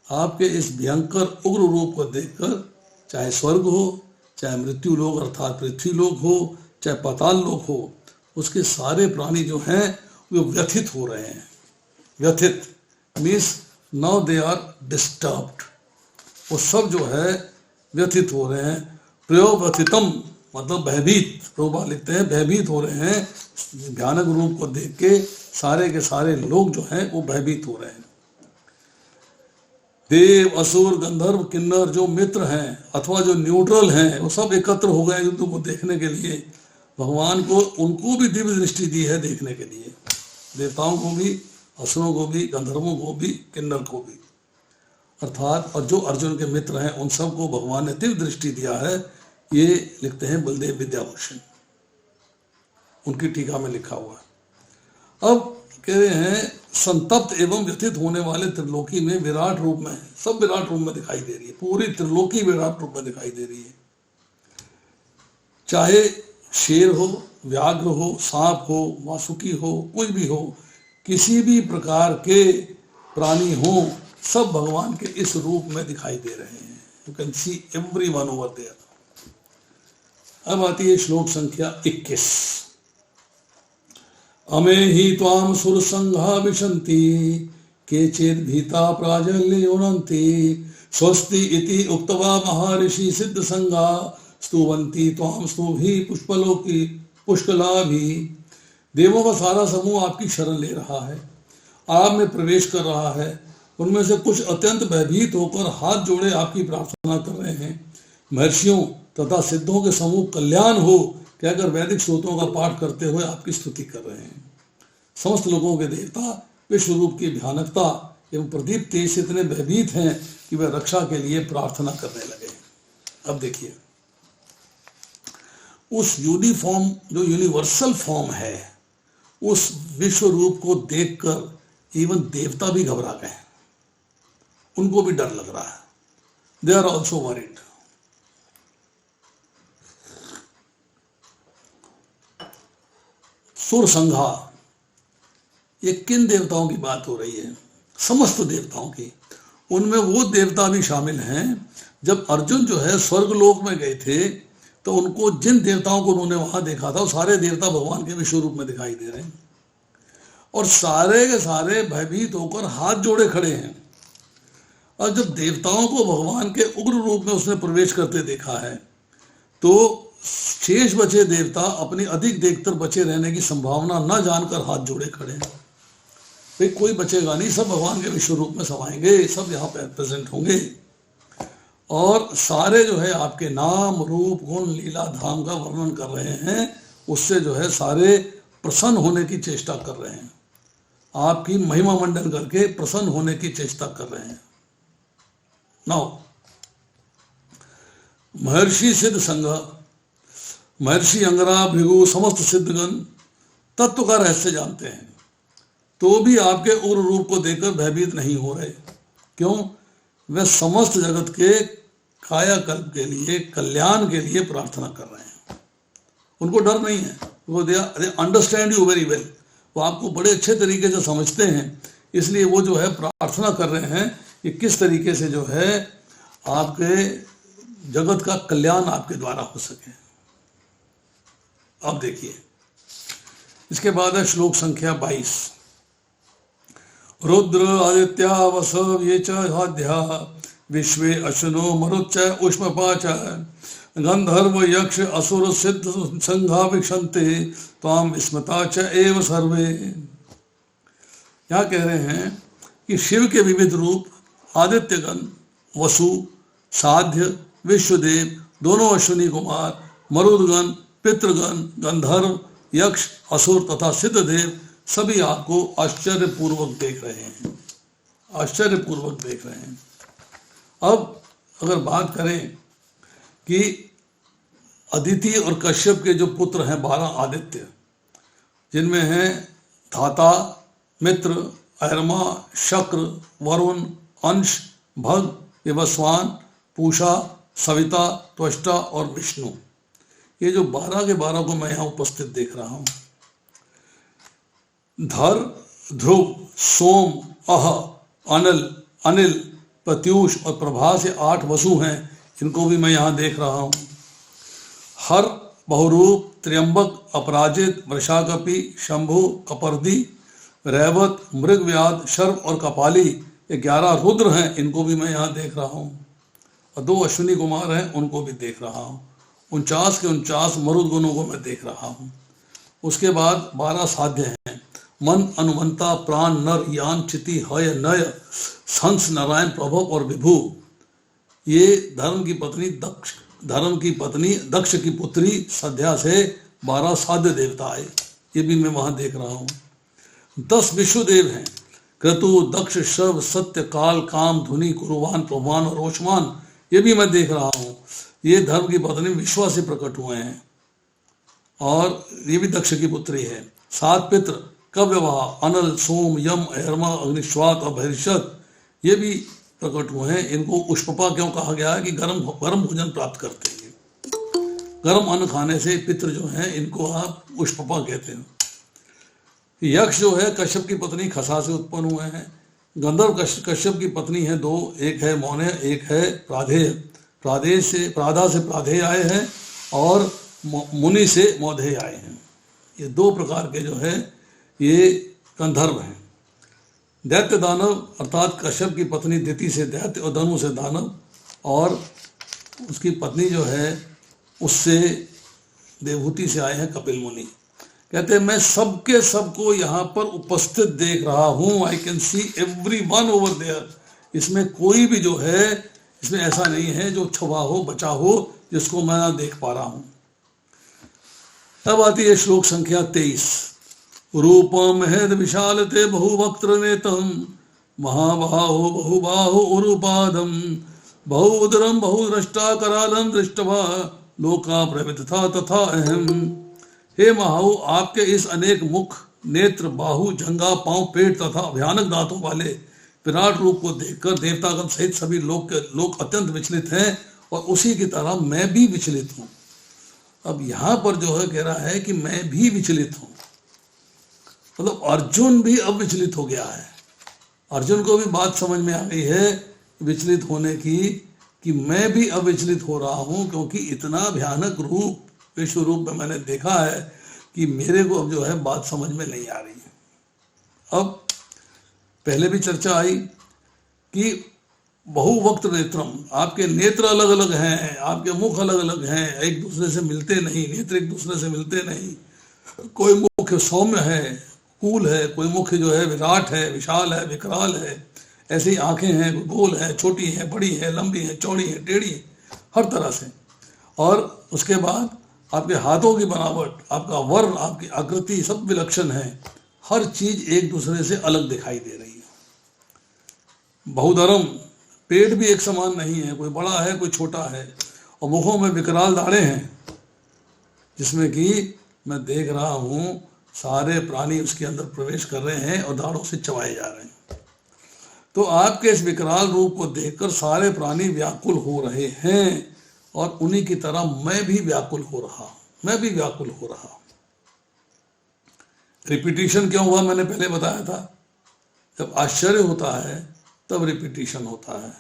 आपके इस भयंकर उग्र रूप को देखकर, चाहे स्वर्ग हो, चाहे मृत्यु लोक अर्थात पृथ्वी लोक हो, चाहे पाताल लोक हो, उसके सारे प्राणी जो हैं वो व्यथित हो रहे हैं। व्यथित means now they are disturbed. वो सब जो है व्यथित हो रहे हैं। प्रयोव्यथितम मतलब भयभीत। प्रभुपाद लिखते हैं भयभीत हो रहे हैं। भयानक रूप को देख के सारे के सारे लोग जो हैं वो भयभीत हो रहे हैं। देव, असुर, गंधर्व, किन्नर जो मित्र हैं अथवा जो न्यूट्रल हैं वो सब एकत्र हो गए युद्ध को देखने के लिए। भगवान को उनको भी दिव्य दृष्टि दी है देखने के लिए, देवताओं को भी, असुरों को भी, गंधर्वों को भी, किन्नर को भी अर्थात, और जो अर्जुन के मित्र हैं उन सबको भगवान ने दिव्य दृष्टि दिया है। ये लिखते हैं बलदेव विद्याभूषण, उनकी टीका में लिखा हुआ है। अब कह रहे हैं संतप्त एवं व्यथित होने वाले त्रिलोकी में विराट रूप में है। सब विराट रूप में दिखाई दे रही है, पूरी त्रिलोकी विराट रूप में दिखाई दे रही है। चाहे शेर हो, व्याघ्र हो, सांप हो, वासुकी हो, कुछ भी हो, किसी भी प्रकार के प्राणी हो, सब भगवान के इस रूप में दिखाई दे रहे हैं। You can see everyone over there. अब आती है श्लोक संख्या 21। अमे ही त्वाम सुर संघा विशन्ति केचित् भीता प्राजल्योनन्ति स्वस्ति इति उक्त्वा महर्षि सिद्ध संघा स्तुवन्ति त्वाम स्तुभि पुष्पलोकी पुष्कलाभि। देवों का सारा समूह आपकी शरण ले रहा है, आप में प्रवेश कर रहा है। उनमें से कुछ अत्यंत भयभीत होकर हाथ जोड़े आपकी प्रार्थना कर रहे हैं। महर्षियों तथा सिद्धों के समूह कल्याण हो कहकर वैदिक सूत्रों का पाठ करते हुए आपकी स्तुति कर रहे हैं। समस्त लोगों के देवता विश्व रूप की भयानकता एवं प्रदीप तेज से इतने भयभीत हैं कि वे रक्षा के लिए प्रार्थना करने लगे। अब देखिए, उस यूनिफॉर्म जो यूनिवर्सल फॉर्म है, उस विश्व रूप को देखकर इवन देवता भी घबरा गए, उनको भी डर लग रहा है। They are also worried. सुर संघा, ये किन देवताओं की बात हो रही है? समस्त देवताओं की। उनमें वो देवता भी शामिल हैं। जब अर्जुन जो है स्वर्गलोक में गए थे तो उनको जिन देवताओं को उन्होंने वहां देखा था वो सारे देवता भगवान के विश्व रूप में दिखाई दे रहे हैं, और सारे के सारे भयभीत होकर हाथ जोड़े खड़े हैं। और जब देवताओं को भगवान के उग्र रूप में उसने प्रवेश करते देखा है तो शेष बचे देवता अपनी अधिक देर बचे रहने की संभावना न जानकर हाथ जोड़े खड़े हैं। भाई कोई बचेगा नहीं, सब भगवान के विश्व रूप में समाएंगे, सब यहाँ पे प्रेजेंट होंगे, और सारे जो है आपके नाम, रूप, गुण, लीला, धाम का वर्णन कर रहे हैं। उससे जो है सारे प्रसन्न होने की चेष्टा कर रहे हैं, आपकी महिमा मंडन करके प्रसन्न होने की चेष्टा कर रहे हैं। नाउ महर्षि सिद्ध संघ, महर्षि अंगरा, भृगु, समस्त सिद्धगण तत्व का रहस्य जानते हैं, तो भी आपके उग्र रूप को देखकर भयभीत नहीं हो रहे। क्यों? वे समस्त जगत के कायाकल्प के लिए, कल्याण के लिए प्रार्थना कर रहे हैं। उनको डर नहीं है, वो they understand you very well. वो आपको बड़े अच्छे तरीके से समझते हैं, इसलिए वो जो है प्रार्थना कर रहे हैं कि किस तरीके से जो है आपके जगत का कल्याण आपके द्वारा हो सके। अब देखिए, इसके बाद है श्लोक संख्या 22। रुद्र आदित्या वस ये चाद्या विश्वे अश्विनो मरुच्च उष्मपा च गंधर्व यक्ष असुर सिद्ध संघा विक्षन्ते त्वाम स्मता च एव सर्वे। यहाँ कह रहे हैं कि शिव के विविध रूप आदित्यगण, वसु, साध्य, विश्वदेव, दोनों अश्विनी कुमार, मरुदगण, पितृगण, गंधर्व, यक्ष, असुर तथा सिद्धदेव सभी आपको आश्चर्यपूर्वक देख रहे हैं, आश्चर्यपूर्वक देख रहे हैं। अब अगर बात करें कि अदिति और कश्यप के जो पुत्र हैं 12 आदित्य, जिनमें हैं धाता, मित्र, अहरमा, शक्र, वरुण, अंश, भग, विवस्वान, पूषा, सविता, त्वष्टा और विष्णु, ये जो 12 के 12 को मैं यहाँ उपस्थित देख रहा हूँ। धर, ध्रुव, सोम, अह, अनिल, प्रत्यूष और प्रभा से 8 वसु हैं, इनको भी मैं यहाँ देख रहा हूँ। हर, बहुरूप, त्र्यंबक, अपराजित, वृषाकपि, शंभु, कपर्दी, रैवत, मृगव्याध, शर्व और कपाली, ये 11 रुद्र हैं, इनको भी मैं यहाँ देख रहा हूँ। और 2 अश्विनी कुमार हैं, उनको भी देख रहा हूँ। 49 के 49 मरुदगणों को मैं देख रहा हूँ। उसके बाद 12 साध्य हैं, मन, अनुमंता, प्राण, नर, यान, चिति, हय, नय, हंस, नारायण, प्रभव और विभु। ये धर्म की पत्नी दक्ष की पुत्री सध्या से 12 साध्य देवता आए, ये भी मैं वहां देख रहा हूँ। 10 विश्वदेव हैं, क्रतु, दक्ष, शव, सत्य, काल, काम, धुनि, कुरुवान, प्रभान और रोषमान, ये भी मैं देख रहा हूँ। ये धर्म की पत्नी विश्वा से प्रकट हुए हैं और ये भी दक्ष की पुत्री है। 7 पितृ, कव्यवाह, अनल, सोम, यम, अहरमा, अग्निश्वात और भैरषद, ये भी प्रकट हुए हैं। इनको उष्पपा क्यों कहा गया है कि गर्म भोजन प्राप्त करते हैं, गर्म अन्न खाने से पितृ जो हैं इनको आप उष्पपा कहते हैं। यक्ष जो है कश्यप की पत्नी खसा से उत्पन्न हुए हैं। गंधर्व कश्यप की पत्नी है 2, एक है मौने, एक है प्राधेय। प्राधा से प्राधेय आए हैं और मुनि से मौधेय आए हैं। ये 2 प्रकार के जो है ये गंधर्व हैं। दैत्य दानव अर्थात कश्यप की पत्नी दिति से दैत्य और धनु से दानव, और उसकी पत्नी जो है उससे देवहूति से आए हैं कपिल मुनि। कहते हैं मैं सबको यहाँ पर उपस्थित देख रहा हूँ। I can see everyone over there. इसमें कोई भी जो है इसमें ऐसा नहीं है जो छुपा हो, बचा हो, जिसको मैं ना देख पा रहा हूँ। तब आती है श्लोक संख्या 23। रूपम हेद विशालते बहुवक्त्र नेतम महाबाहो बहुबाहो उरुपादम बहुउदरम बहुद्रष्टा करालम दृष्टवा लोका प्रविदथा तथा अहम। हे महाऊ, आपके इस अनेक मुख, नेत्र, बाहु, जंगा, पांव, पेट तथा भयानक दांतों वाले विराट रूप को देखकर देवतागण सहित सभी लोग अत्यंत विचलित हैं और उसी की तरह मैं भी विचलित हूँ। अब यहाँ पर जो है कह रहा है कि मैं भी विचलित हूँ, मतलब अर्जुन भी अब विचलित हो गया है। अर्जुन को भी बात समझ में आ गई है विचलित होने की, कि मैं भी अब विचलित हो रहा हूँ, क्योंकि इतना भयानक रूप विश्व रूप में मैंने देखा है कि मेरे को अब जो है बात समझ में नहीं आ रही है। अब पहले भी चर्चा आई कि बहुवक्त नेत्रम, आपके नेत्र अलग अलग हैं, आपके मुख अलग अलग हैं, एक दूसरे से मिलते नहीं, नेत्र एक दूसरे से मिलते नहीं। कोई मुख सौम्य है, कूल है, कोई मुख जो है विराट है, विशाल है, विकराल है। ऐसी आंखें हैं, कोई गोल है, छोटी है, बड़ी है, लंबी है, चौड़ी है, टेढ़ी है, हर तरह से। और उसके बाद आपके हाथों की बनावट, आपका वर्ण, आपकी आकृति सब विलक्षण है। हर चीज एक दूसरे से अलग दिखाई दे रही है। बहुधर्म, पेट भी एक समान नहीं है, कोई बड़ा है, कोई छोटा है। और मुखों में विकराल दाढ़ें हैं, जिसमें कि मैं देख रहा हूँ सारे प्राणी उसके अंदर प्रवेश कर रहे हैं और दाढ़ों से चबाए जा रहे हैं। तो आपके इस विकराल रूप को देखकर सारे प्राणी व्याकुल हो रहे हैं और उन्हीं की तरह मैं भी व्याकुल हो रहा। रिपीटिशन क्यों हुआ मैंने पहले बताया था, जब आश्चर्य होता है तब रिपीटिशन होता है।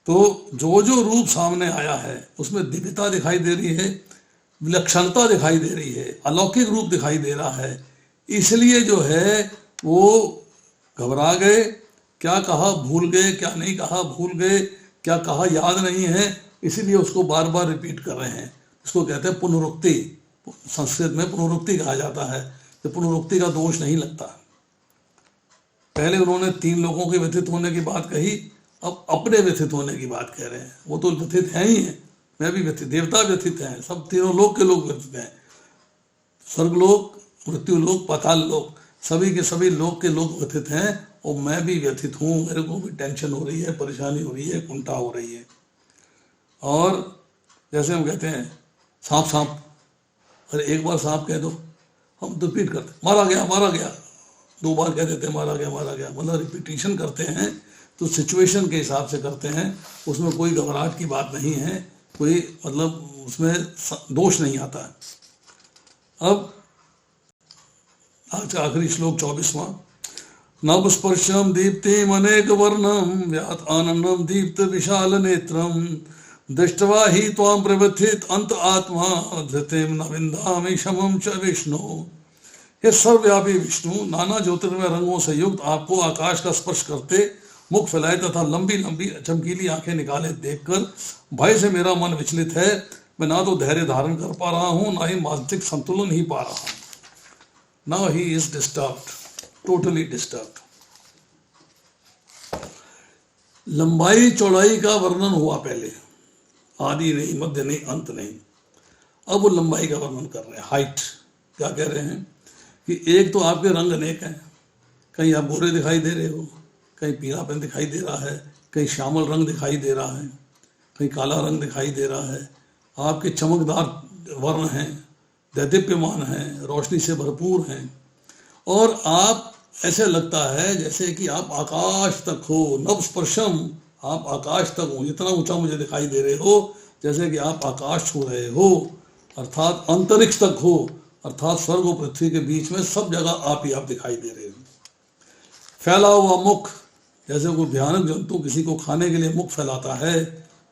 तो जो जो रूप सामने आया है उसमें दिव्यता दिखाई दे रही है, विलक्षणता दिखाई दे रही है, अलौकिक रूप दिखाई दे रहा है, इसलिए जो है वो घबरा गए, क्या कहा भूल गए, क्या नहीं कहा भूल गए, क्या कहा याद नहीं है, इसीलिए उसको बार बार रिपीट कर रहे हैं। इसको कहते हैं पुनरुक्ति, संस्कृत में पुनरुक्ति कहा जाता है। तो पुनरुक्ति का दोष नहीं लगता। पहले उन्होंने 3 लोगों के व्यथित होने की बात कही, अब अपने व्यथित होने की बात कह रहे हैं। वो तो व्यथित हैं ही हैं, मैं भी व्यथित, देवता व्यथित हैं, सब तीनों लोक के लोग व्यथित हैं, स्वर्गलोक, मृत्युलोक, पाताल लोक, सभी के सभी लोक के लोग व्यथित हैं, और मैं भी व्यथित हूँ। मेरे को भी टेंशन हो रही है, परेशानी हो रही है, कुंठा हो रही है। और जैसे हम कहते हैं सांप सांप, अरे एक बार सांप कह दो, हम तो रिपीट करते मारा गया मारा गया, 2 बार कह देते मारा गया मारा गया, मतलब रिपीटिशन करते हैं। तो सिचुएशन के हिसाब से करते हैं, उसमें कोई घबराहट की बात नहीं है, कोई मतलब उसमें दोष नहीं आता है। अब आज का आखिरी श्लोक 24वां। नभ स्पर्शम दीप्तिम अनेक वर्णम व्यात आनंदम दीप्त विशाल नेत्रम दृष्टवा ही त्वाम प्रव्यथित अंत आत्मा धृतिम न विंदामि शमम च विष्णु। हे सर्वव्यापी विष्णु, नाना ज्योतिर्मय रंगों से युक्त आपको आकाश का स्पर्श करते मुख फैलाए तथा लंबी लंबी चमकीली आंखें निकाले देखकर भय से मेरा मन विचलित है। मैं ना तो धैर्य धारण कर पा रहा हूं, ना ही मानसिक संतुलन ही पा रहा हूं। Now he is disturbed, totally disturbed. लंबाई चौड़ाई का वर्णन हुआ पहले, आदि नहीं, मध्य नहीं, अंत नहीं। अब वो लंबाई का वर्णन कर रहे हैं, हाइट। क्या कह रहे हैं कि एक तो आपके रंग अनेक हैं, कहीं आप गोरे दिखाई दे रहे हो, कहीं पीलापन दिखाई दे रहा है, कहीं श्यामल रंग दिखाई दे रहा है, कहीं काला रंग दिखाई दे रहा है। आपके चमकदार वर्ण हैं, दैदीप्यमान हैं, रोशनी से भरपूर हैं, और आप ऐसे लगता है जैसे कि आप आकाश तक हो। नभ स्पर्शम, आप आकाश तक हो, इतना ऊंचा मुझे दिखाई दे रहे हो जैसे कि आप आकाश छू रहे हो, अर्थात अंतरिक्ष तक हो, अर्थात स्वर्ग और पृथ्वी के बीच में सब जगह आप ही आप दिखाई दे रहे हो। फैला हुआ मुख, जैसे कोई भयानक जंतु किसी को खाने के लिए मुख फैलाता है,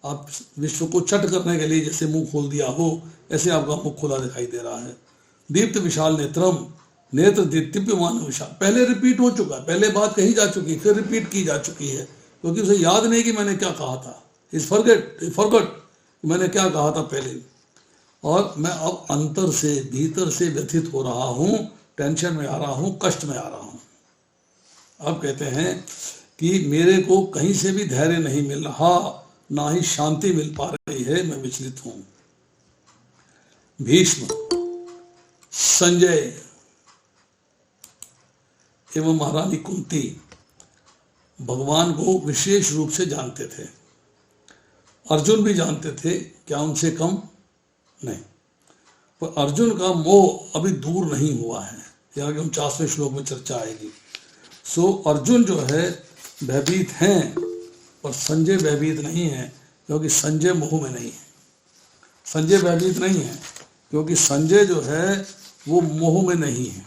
आप विश्व को चट करने के लिए जैसे मुंह खोल दिया हो, ऐसे आपका मुख खुला दिखाई दे रहा है। दीप्त विशाल नेत्रम, नेत्र दीप्यमान विशाल, पहले रिपीट हो चुका है, पहले बात कही जा चुकी, फिर रिपीट की जा चुकी है, क्योंकि उसे याद नहीं कि मैंने क्या कहा था। इज फॉरगॉट मैंने क्या कहा था पहले। और मैं अब अंतर से, भीतर से व्यथित हो रहा हूं, टेंशन में आ रहा हूं, कष्ट में आ रहा हूं। अब कहते हैं कि मेरे को कहीं से भी धैर्य नहीं मिल रहा, ना ही शांति मिल पा रही है, मैं विचलित हूं। भीष्म, संजय एवं महारानी कुंती भगवान को विशेष रूप से जानते थे। अर्जुन भी जानते थे, क्या उनसे कम? नहीं। पर अर्जुन का मोह अभी दूर नहीं हुआ है, यहाँ के 49वें श्लोक में चर्चा आएगी। सो अर्जुन जो है भयभीत हैं, पर संजय भयभीत नहीं है, क्योंकि संजय मोह में नहीं है। संजय भयभीत नहीं है क्योंकि संजय जो है वो मोह में नहीं है।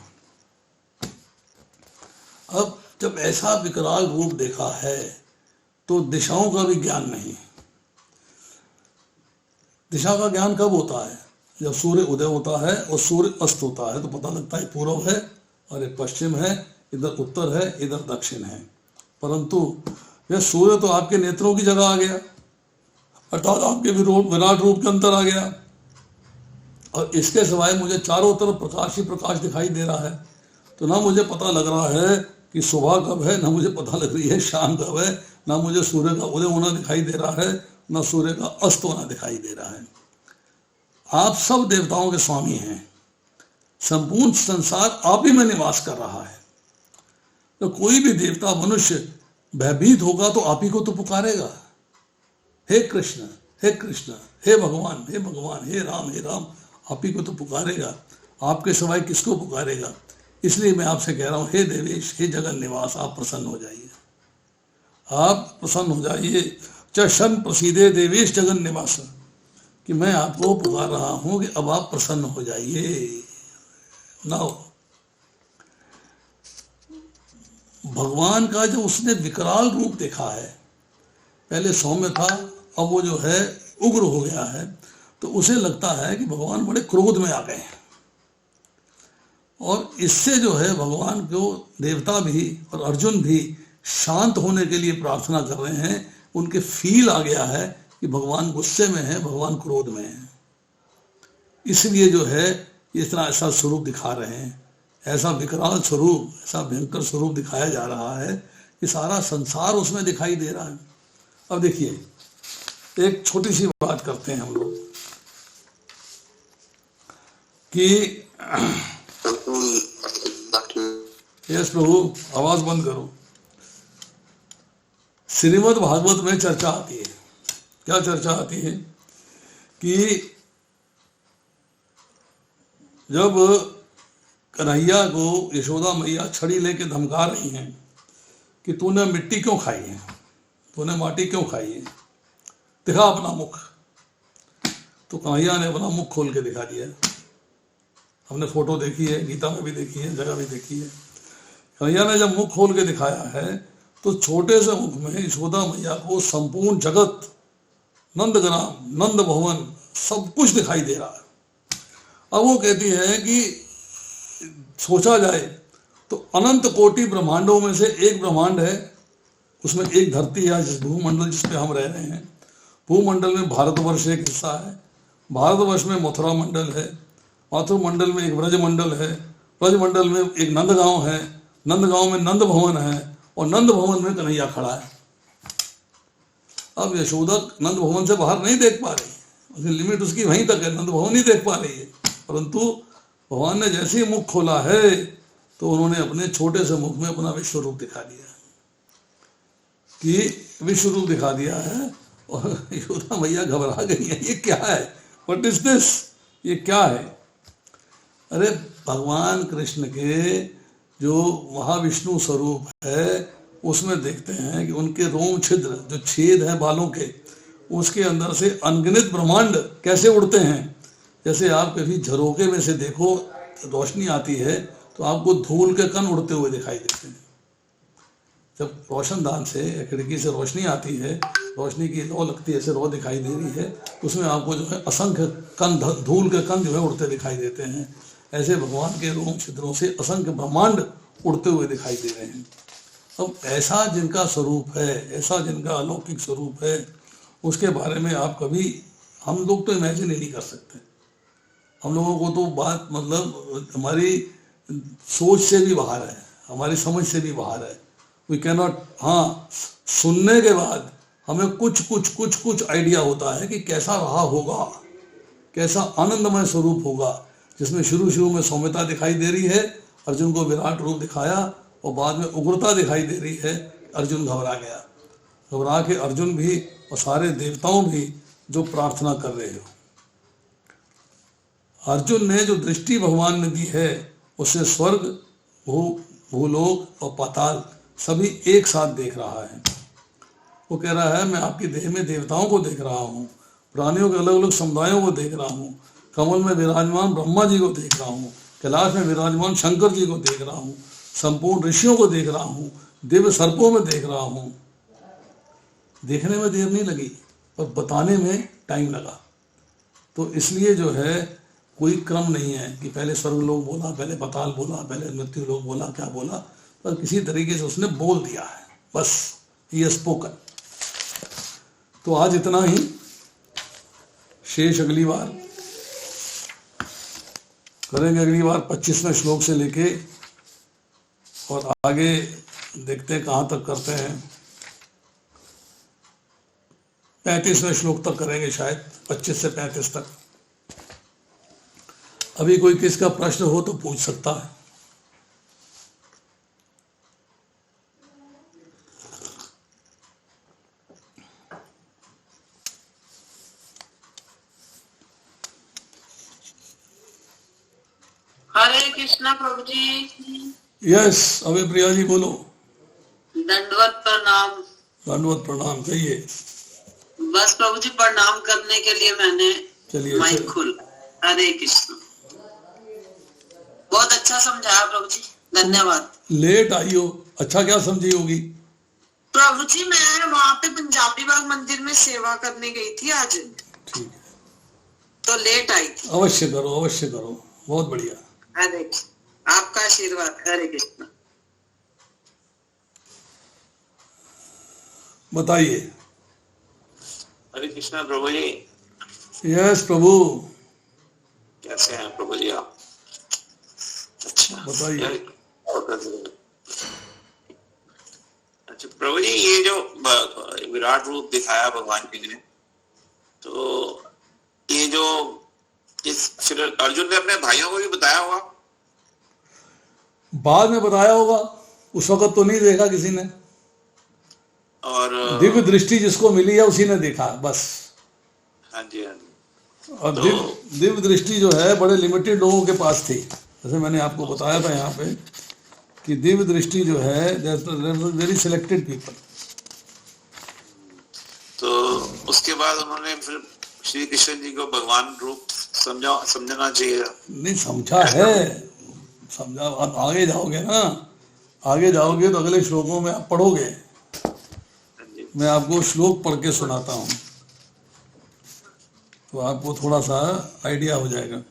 अब जब ऐसा विकराल रूप देखा है तो दिशाओं का भी ज्ञान नहीं है। दिशा का ज्ञान कब होता है? जब सूर्य उदय होता है और सूर्य अस्त होता है, तो पता लगता है पूर्व है और ये पश्चिम है, इधर उत्तर है, इधर दक्षिण है। परंतु यह सूर्य तो आपके नेत्रों की जगह आ गया, अर्थात आपके विराट रूप के अंदर आ गया, और इसके सिवाय मुझे चारों तरफ प्रकाश ही प्रकाश दिखाई दे रहा है। तो ना मुझे पता लग रहा है कि सुबह कब है, ना मुझे पता लग रही है शाम कब है, ना मुझे सूर्य का उदय होना दिखाई दे रहा है, ना सूर्य का अस्त होना दिखाई दे रहा है। आप सब देवताओं के स्वामी हैं, संपूर्ण संसार आप ही में निवास कर रहा है। तो कोई भी देवता मनुष्य भयभीत होगा तो आप ही को तो पुकारेगा, हे कृष्ण हे कृष्ण, हे भगवान हे भगवान, हे राम, आप ही को तो पुकारेगा, आपके सिवाय किसको पुकारेगा। इसलिए मैं आपसे कह रहा हूं, हे देवेश, हे जगन निवास, आप प्रसन्न हो जाइए, आप प्रसन्न हो जाइए। शन प्रसीदे देवेश जगन निवास, कि मैं आपको पुकार रहा हूं कि अब आप प्रसन्न हो जाइए। नाउ भगवान का जो उसने विकराल रूप देखा है, पहले सौम्य था, अब वो जो है उग्र हो गया है, तो उसे लगता है कि भगवान बड़े क्रोध में आ गए हैं। और इससे जो है भगवान को देवता भी और अर्जुन भी शांत होने के लिए प्रार्थना कर रहे हैं। उनके फील आ गया है कि भगवान गुस्से में है, भगवान क्रोध में है, इसलिए जो है इस तरह ऐसा स्वरूप दिखा रहे हैं। ऐसा विकराल स्वरूप, ऐसा भयंकर स्वरूप दिखाया जा रहा है कि सारा संसार उसमें दिखाई दे रहा है। अब देखिए, एक छोटी सी बात करते हैं हम लोग कि यस प्रभु, आवाज बंद करो। श्रीमद् भागवत में चर्चा आती है, क्या चर्चा आती है कि जब कन्हैया को यशोदा मैया छड़ी लेके धमका रही हैं कि तूने मिट्टी क्यों खाई है, तूने माटी क्यों खाई है, दिखा अपना मुख। तो कन्हैया ने अपना मुख खोल के दिखा दिया। हमने फोटो देखी है, गीता में भी देखी है, जगह भी देखी है। कन्हैया ने जब मुख खोल के दिखाया है तो छोटे से मुख में यशोदा मैया को संपूर्ण जगत, नंदग्राम, नंद भवन, सब कुछ दिखाई दे रहा है। अब वो कहती है कि सोचा जाए तो अनंत कोटि ब्रह्मांडों में से एक ब्रह्मांड है, उसमें एक धरती है, जिस भूमंडल जिस पे हम रह रहे हैं। भूमंडल में भारतवर्ष एक हिस्सा है, भारतवर्ष में मथुरा मंडल है, मथुरा मंडल में एक ब्रज मंडल है, ब्रज मंडल में एक नंदगांव है, नंदगांव में नंद भवन है, और नंद भवन में कन्हैया खड़ा है। अब यशोदा नंद भवन से बाहर नहीं देख पा रही, उसकी लिमिट उसकी वहीं तक है, नंद भवन नहीं देख पा रही है। परंतु भगवान ने जैसे ही मुख खोला है तो उन्होंने अपने छोटे से मुख में अपना विश्व रूप दिखा दिया, कि विश्व रूप दिखा दिया है। और यशोदा मैया घबरा गई है, ये क्या है, व्हाट इज दिस, ये क्या है। अरे भगवान कृष्ण के जो महाविष्णु स्वरूप है उसमें देखते हैं कि उनके रोम छिद्र, जो छेद है बालों के, उसके अंदर से अनगिनत ब्रह्मांड कैसे उड़ते हैं। जैसे आप कभी झरोके में से देखो, रोशनी आती है तो आपको धूल के कण उड़ते हुए दिखाई देते हैं। जब रोशनदान से या खिड़की से रोशनी आती है, रोशनी की लौ लगती है, ऐसे लौ दिखाई दे रही है, उसमें आपको जो है असंख्य कण, धूल के कण जो है उड़ते दिखाई देते हैं। ऐसे भगवान के रोम छिद्रों से असंख्य ब्रह्मांड उड़ते हुए दिखाई दे रहे हैं। अब ऐसा जिनका स्वरूप है, ऐसा जिनका अलौकिक स्वरूप है, उसके बारे में आप कभी, हम लोग तो इमेजिन ही नहीं कर सकते। हम लोगों को तो बात मतलब हमारी सोच से भी बाहर है, हमारी समझ से भी बाहर है। वी कैन नॉट, हाँ, सुनने के बाद हमें कुछ आइडिया होता है कि कैसा रहा होगा, कैसा आनंदमय स्वरूप होगा, जिसमें शुरू में सौम्यता दिखाई दे रही है, अर्जुन को विराट रूप दिखाया, और बाद में उग्रता दिखाई दे रही है। अर्जुन घबरा गया, घबरा के अर्जुन भी और सारे देवताओं भी जो प्रार्थना कर रहे हो। अर्जुन ने जो दृष्टि भगवान ने दी है उससे स्वर्ग, भूलोक और पाताल सभी एक साथ देख रहा है। वो कह रहा है मैं आपकी देह में देवताओं को देख रहा हूँ, प्राणियों के अलग अलग समुदायों को देख रहा हूँ, कमल में विराजमान ब्रह्मा जी को देख रहा हूँ, कैलाश में विराजमान शंकर जी को देख रहा हूँ, संपूर्ण ऋषियों को देख रहा हूँ, दिव्य सर्पों में देख रहा हूँ। देखने में देर नहीं लगी पर बताने में टाइम लगा। तो इसलिए जो है कोई क्रम नहीं है कि पहले स्वर्गलोक बोला, पहले पाताल बोला, पहले मृत्यु लोक बोला, क्या बोला, पर किसी तरीके से उसने बोल दिया है, बस ये स्पोकन। तो आज इतना ही, शेष अगली बार करेंगे। अगली बार 25वें श्लोक से लेके और आगे देखते हैं कहाँ तक करते हैं। 35वें श्लोक तक करेंगे शायद, 25 से 35 तक। अभी कोई किसका प्रश्न हो तो पूछ सकता है। हरे कृष्णा प्रभु जी। यस, अभी प्रिया जी बोलो। दंडवत प्रणाम। दंडवत प्रणाम, कहिए। बस प्रभु जी प्रणाम करने के लिए मैंने चलिए माइक खोल। हरे कृष्ण। बहुत अच्छा समझाया प्रभु जी, धन्यवाद। लेट आई हो अच्छा क्या समझी होगी? प्रभु जी मैं वहाँ पे पंजाबी बाग मंदिर में सेवा करने गई थी आज, ठीक है, तो लेट आई थी। अवश्य करो, अवश्य करो, बहुत बढ़िया। हरे कृष्ण, आपका आशीर्वाद। हरे कृष्ण। बताइए। हरे कृष्णा प्रभु जी। यस प्रभु, कैसे हैं प्रभु जी आप? अच्छा बताइए। अच्छा प्रभु जी, ये जो विराट रूप दिखाया भगवान जी ने, तो ये जो इस फिर अर्जुन ने अपने भाइयों को भी बताया होगा? बाद में बताया होगा, उस वक्त तो नहीं देखा किसी ने। और दिव्य दृष्टि जिसको मिली है उसी ने देखा बस। हाँ जी, हाँ जी। और दिव्य दृष्टि जो है बड़े लिमिटेड लोगों के पास थी। जैसे मैंने आपको बताया था यहाँ पे कि दिव्य दृष्टि जो है वेरी सिलेक्टेड पीपल। तो उसके बाद उन्होंने फिर श्री कृष्ण जी को भगवान रूप समझना चाहिए। नहीं समझा है, समझा। आप आगे जाओगे ना, आगे जाओगे तो अगले श्लोकों में आप पढ़ोगे। मैं आपको श्लोक पढ़ के सुनाता हूँ तो आपको थोड़ा सा आइडिया हो जाएगा।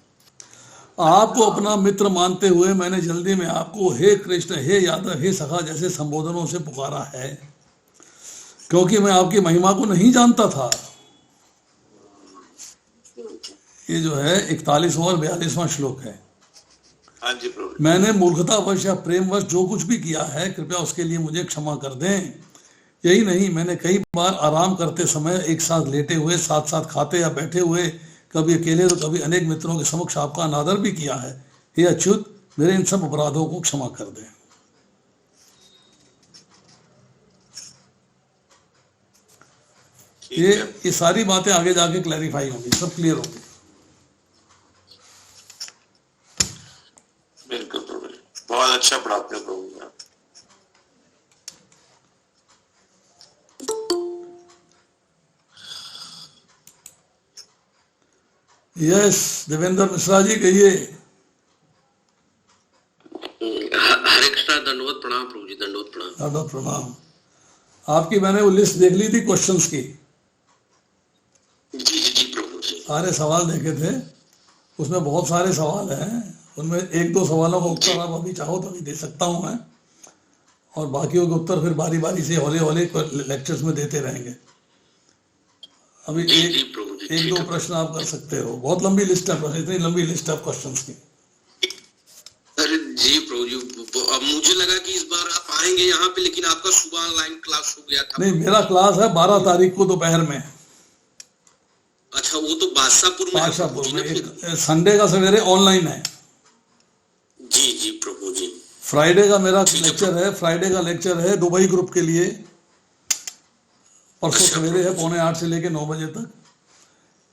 आपको अपना मित्र मानते हुए मैंने जल्दी में आपको हे कृष्ण, हे यादव, हे सखा जैसे संबोधनों से पुकारा है, क्योंकि मैं आपकी महिमा को नहीं जानता था। ये जो है 41वां और 42वां श्लोक है। हाँ जी प्रभु। मैंने मूर्खतावश या प्रेमवश जो कुछ भी किया है कृपया उसके लिए मुझे क्षमा कर दें। यही नहीं, मैंने कई बार आराम करते समय एक साथ लेटे हुए, साथ साथ खाते या बैठे हुए, कभी अकेले तो कभी अनेक मित्रों के समक्ष आपका अनादर भी किया है। हे अच्युत, मेरे इन सब अपराधों को क्षमा कर दें। ये सारी बातें आगे जाके क्लैरिफाई होंगी, सब क्लियर होंगी। बिल्कुल प्रभु, बहुत अच्छा पढ़ाते हो प्रभु। यस, देवेंद्र मिश्रा जी कहिए। हरे कृष्णा, दंडवत प्रणाम प्रभु जी, दंडवत प्रणाम। दंडवत प्रणाम। आपकी मैंने वो लिस्ट देख ली थी क्वेश्चंस की। जी जी जी प्रभु जी। सारे सवाल देखे थे, उसमें बहुत सारे सवाल हैं। उनमें एक दो सवालों का उत्तर आप अभी चाहो तो अभी दे सकता हूं मैं, और बाकियों के उत्तर फिर बारी बारी से हौले हौले लेक्चर्स में देते रहेंगे। अभी एक दो प्रश्न आप कर सकते हो। बहुत लंबी लिस्ट है, इतनी लंबी लिस्ट है क्वेश्चंस की। अरे जी प्रभु जी, अब मुझे लगा कि इस बार आप आएंगे यहाँ पे, लेकिन आपका सुबह ऑनलाइन क्लास हो गया था। नहीं, मेरा क्लास है 12 तारीख को दोपहर में। अच्छा, वो तो बादशाहपुर में, बादशाहपुर में। संडे का सवेरे ऑनलाइन है। जी जी प्रभु जी। फ्राइडे का मेरा लेक्चर है, फ्राइडे का लेक्चर है दुबई ग्रुप के लिए। परसों सवेरे है 7:45 से लेके 9 बजे तक।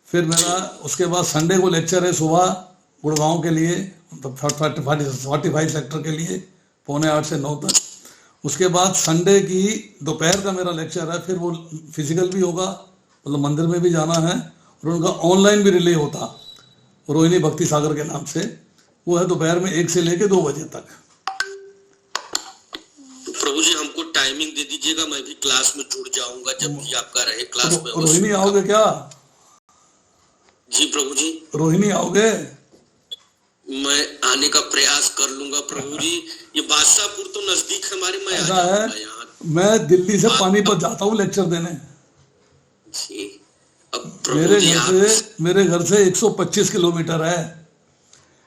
फिर मेरा उसके बाद संडे को लेक्चर है सुबह गुड़गांव के लिए, मतलब 45 सेक्टर के लिए 7:45 से 9 तक। उसके बाद संडे की दोपहर का मेरा लेक्चर है, फिर वो फिजिकल भी होगा, मतलब मंदिर में भी जाना है, और उनका ऑनलाइन भी रिले होता रोहिणी भक्ति सागर के नाम से। वो है दोपहर में 1 से लेके 2 बजे तक। प्रभु जी हमको टाइमिंग दे दीजिएगा, मैं भी क्लास में जुड़ जाऊंगा जब भी आपका रहे क्लास में। रोहिणी आओगे क्या? जी प्रभु जी। रोहिणी आओगे? मैं आने का प्रयास कर लूंगा प्रभु जी। ये बादशाहपुर तो नजदीक है हमारे, मैं ऐसा है, मैं दिल्ली से पानीपत जाता हूँ लेक्चर देने। जी, अब मेरे घर से 125 किलोमीटर है।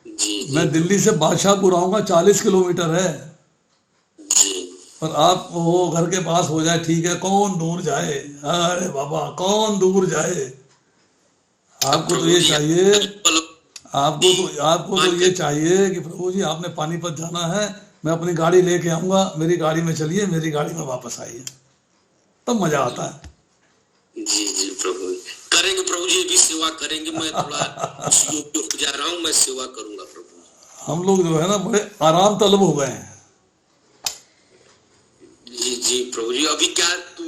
जी, मैं दिल्ली से बादशाहपुर आऊंगा 40 किलोमीटर है। जी। और आप वो घर के पास हो जाए ठीक है, कौन दूर जाए? अरे बाबा, कौन दूर जाए? आपको तो ये चाहिए, आपको तो ये चाहिए कि प्रभु जी आपने पानीपत जाना है, मैं अपनी गाड़ी लेके आऊंगा, मेरी गाड़ी में चलिए, मेरी गाड़ी में वापस आइए, तब मजा आता है। जी जी प्रभु, करेंगे प्रभु जी, भी सेवा करेंगे। मैं थोड़ा हो जा रहा हूँ, मैं सेवा करूंगा प्रभु। हम लोग जो है ना बड़े आराम तलब हो गए हैं। जी जी प्रभु जी, अभी क्या तो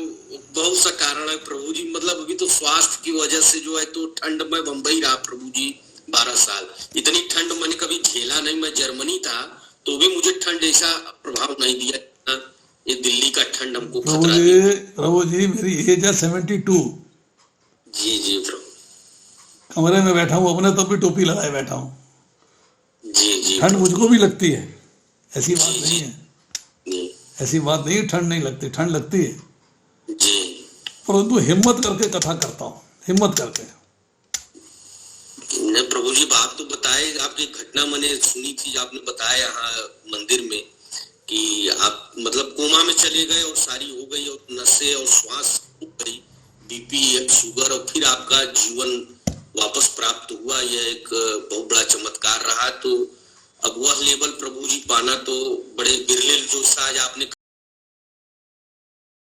बहुत सा कारण है प्रभु जी, मतलब अभी तो स्वास्थ्य की वजह से जो है तो ठंड में बंबई रहा प्रभु जी 12 साल। इतनी ठंड मैंने कभी झेला नहीं। मैं जर्मनी था तो भी मुझे ठंड ऐसा प्रभाव नहीं दिया हमको प्रभु खतरा जी, नहीं। प्रभु जी मेरी एज है 72। जी जी प्रभु। कमरे में बैठा हूँ अपने, तो भी टोपी लगाए बैठा हूँ। जी जी ठंड प्रभु। मुझको भी लगती है, ऐसी बात जी, नहीं जी। है, जी ऐसी बात नहीं, ठंड नहीं लगती, ठंड लगती है, जी। परंतु हिम्मत करके कथा करता हूँ, हिम्मत करके। ने प्रभु जी बात तो बताए, आपकी घटना मैंने सुनी थी, आपने बताया यहाँ मंदिर में कि आप मतलब कोमा में चले गए और सारी हो गई और नसें और श्वास हो गई, बीपी शुगर, और फिर आपका जीवन वापस प्राप्त हुआ। यह एक बहुत बड़ा चमत्कार रहा। तो अब वह लेवल प्रभु जी पाना तो बड़े बिरले, जो आज आपने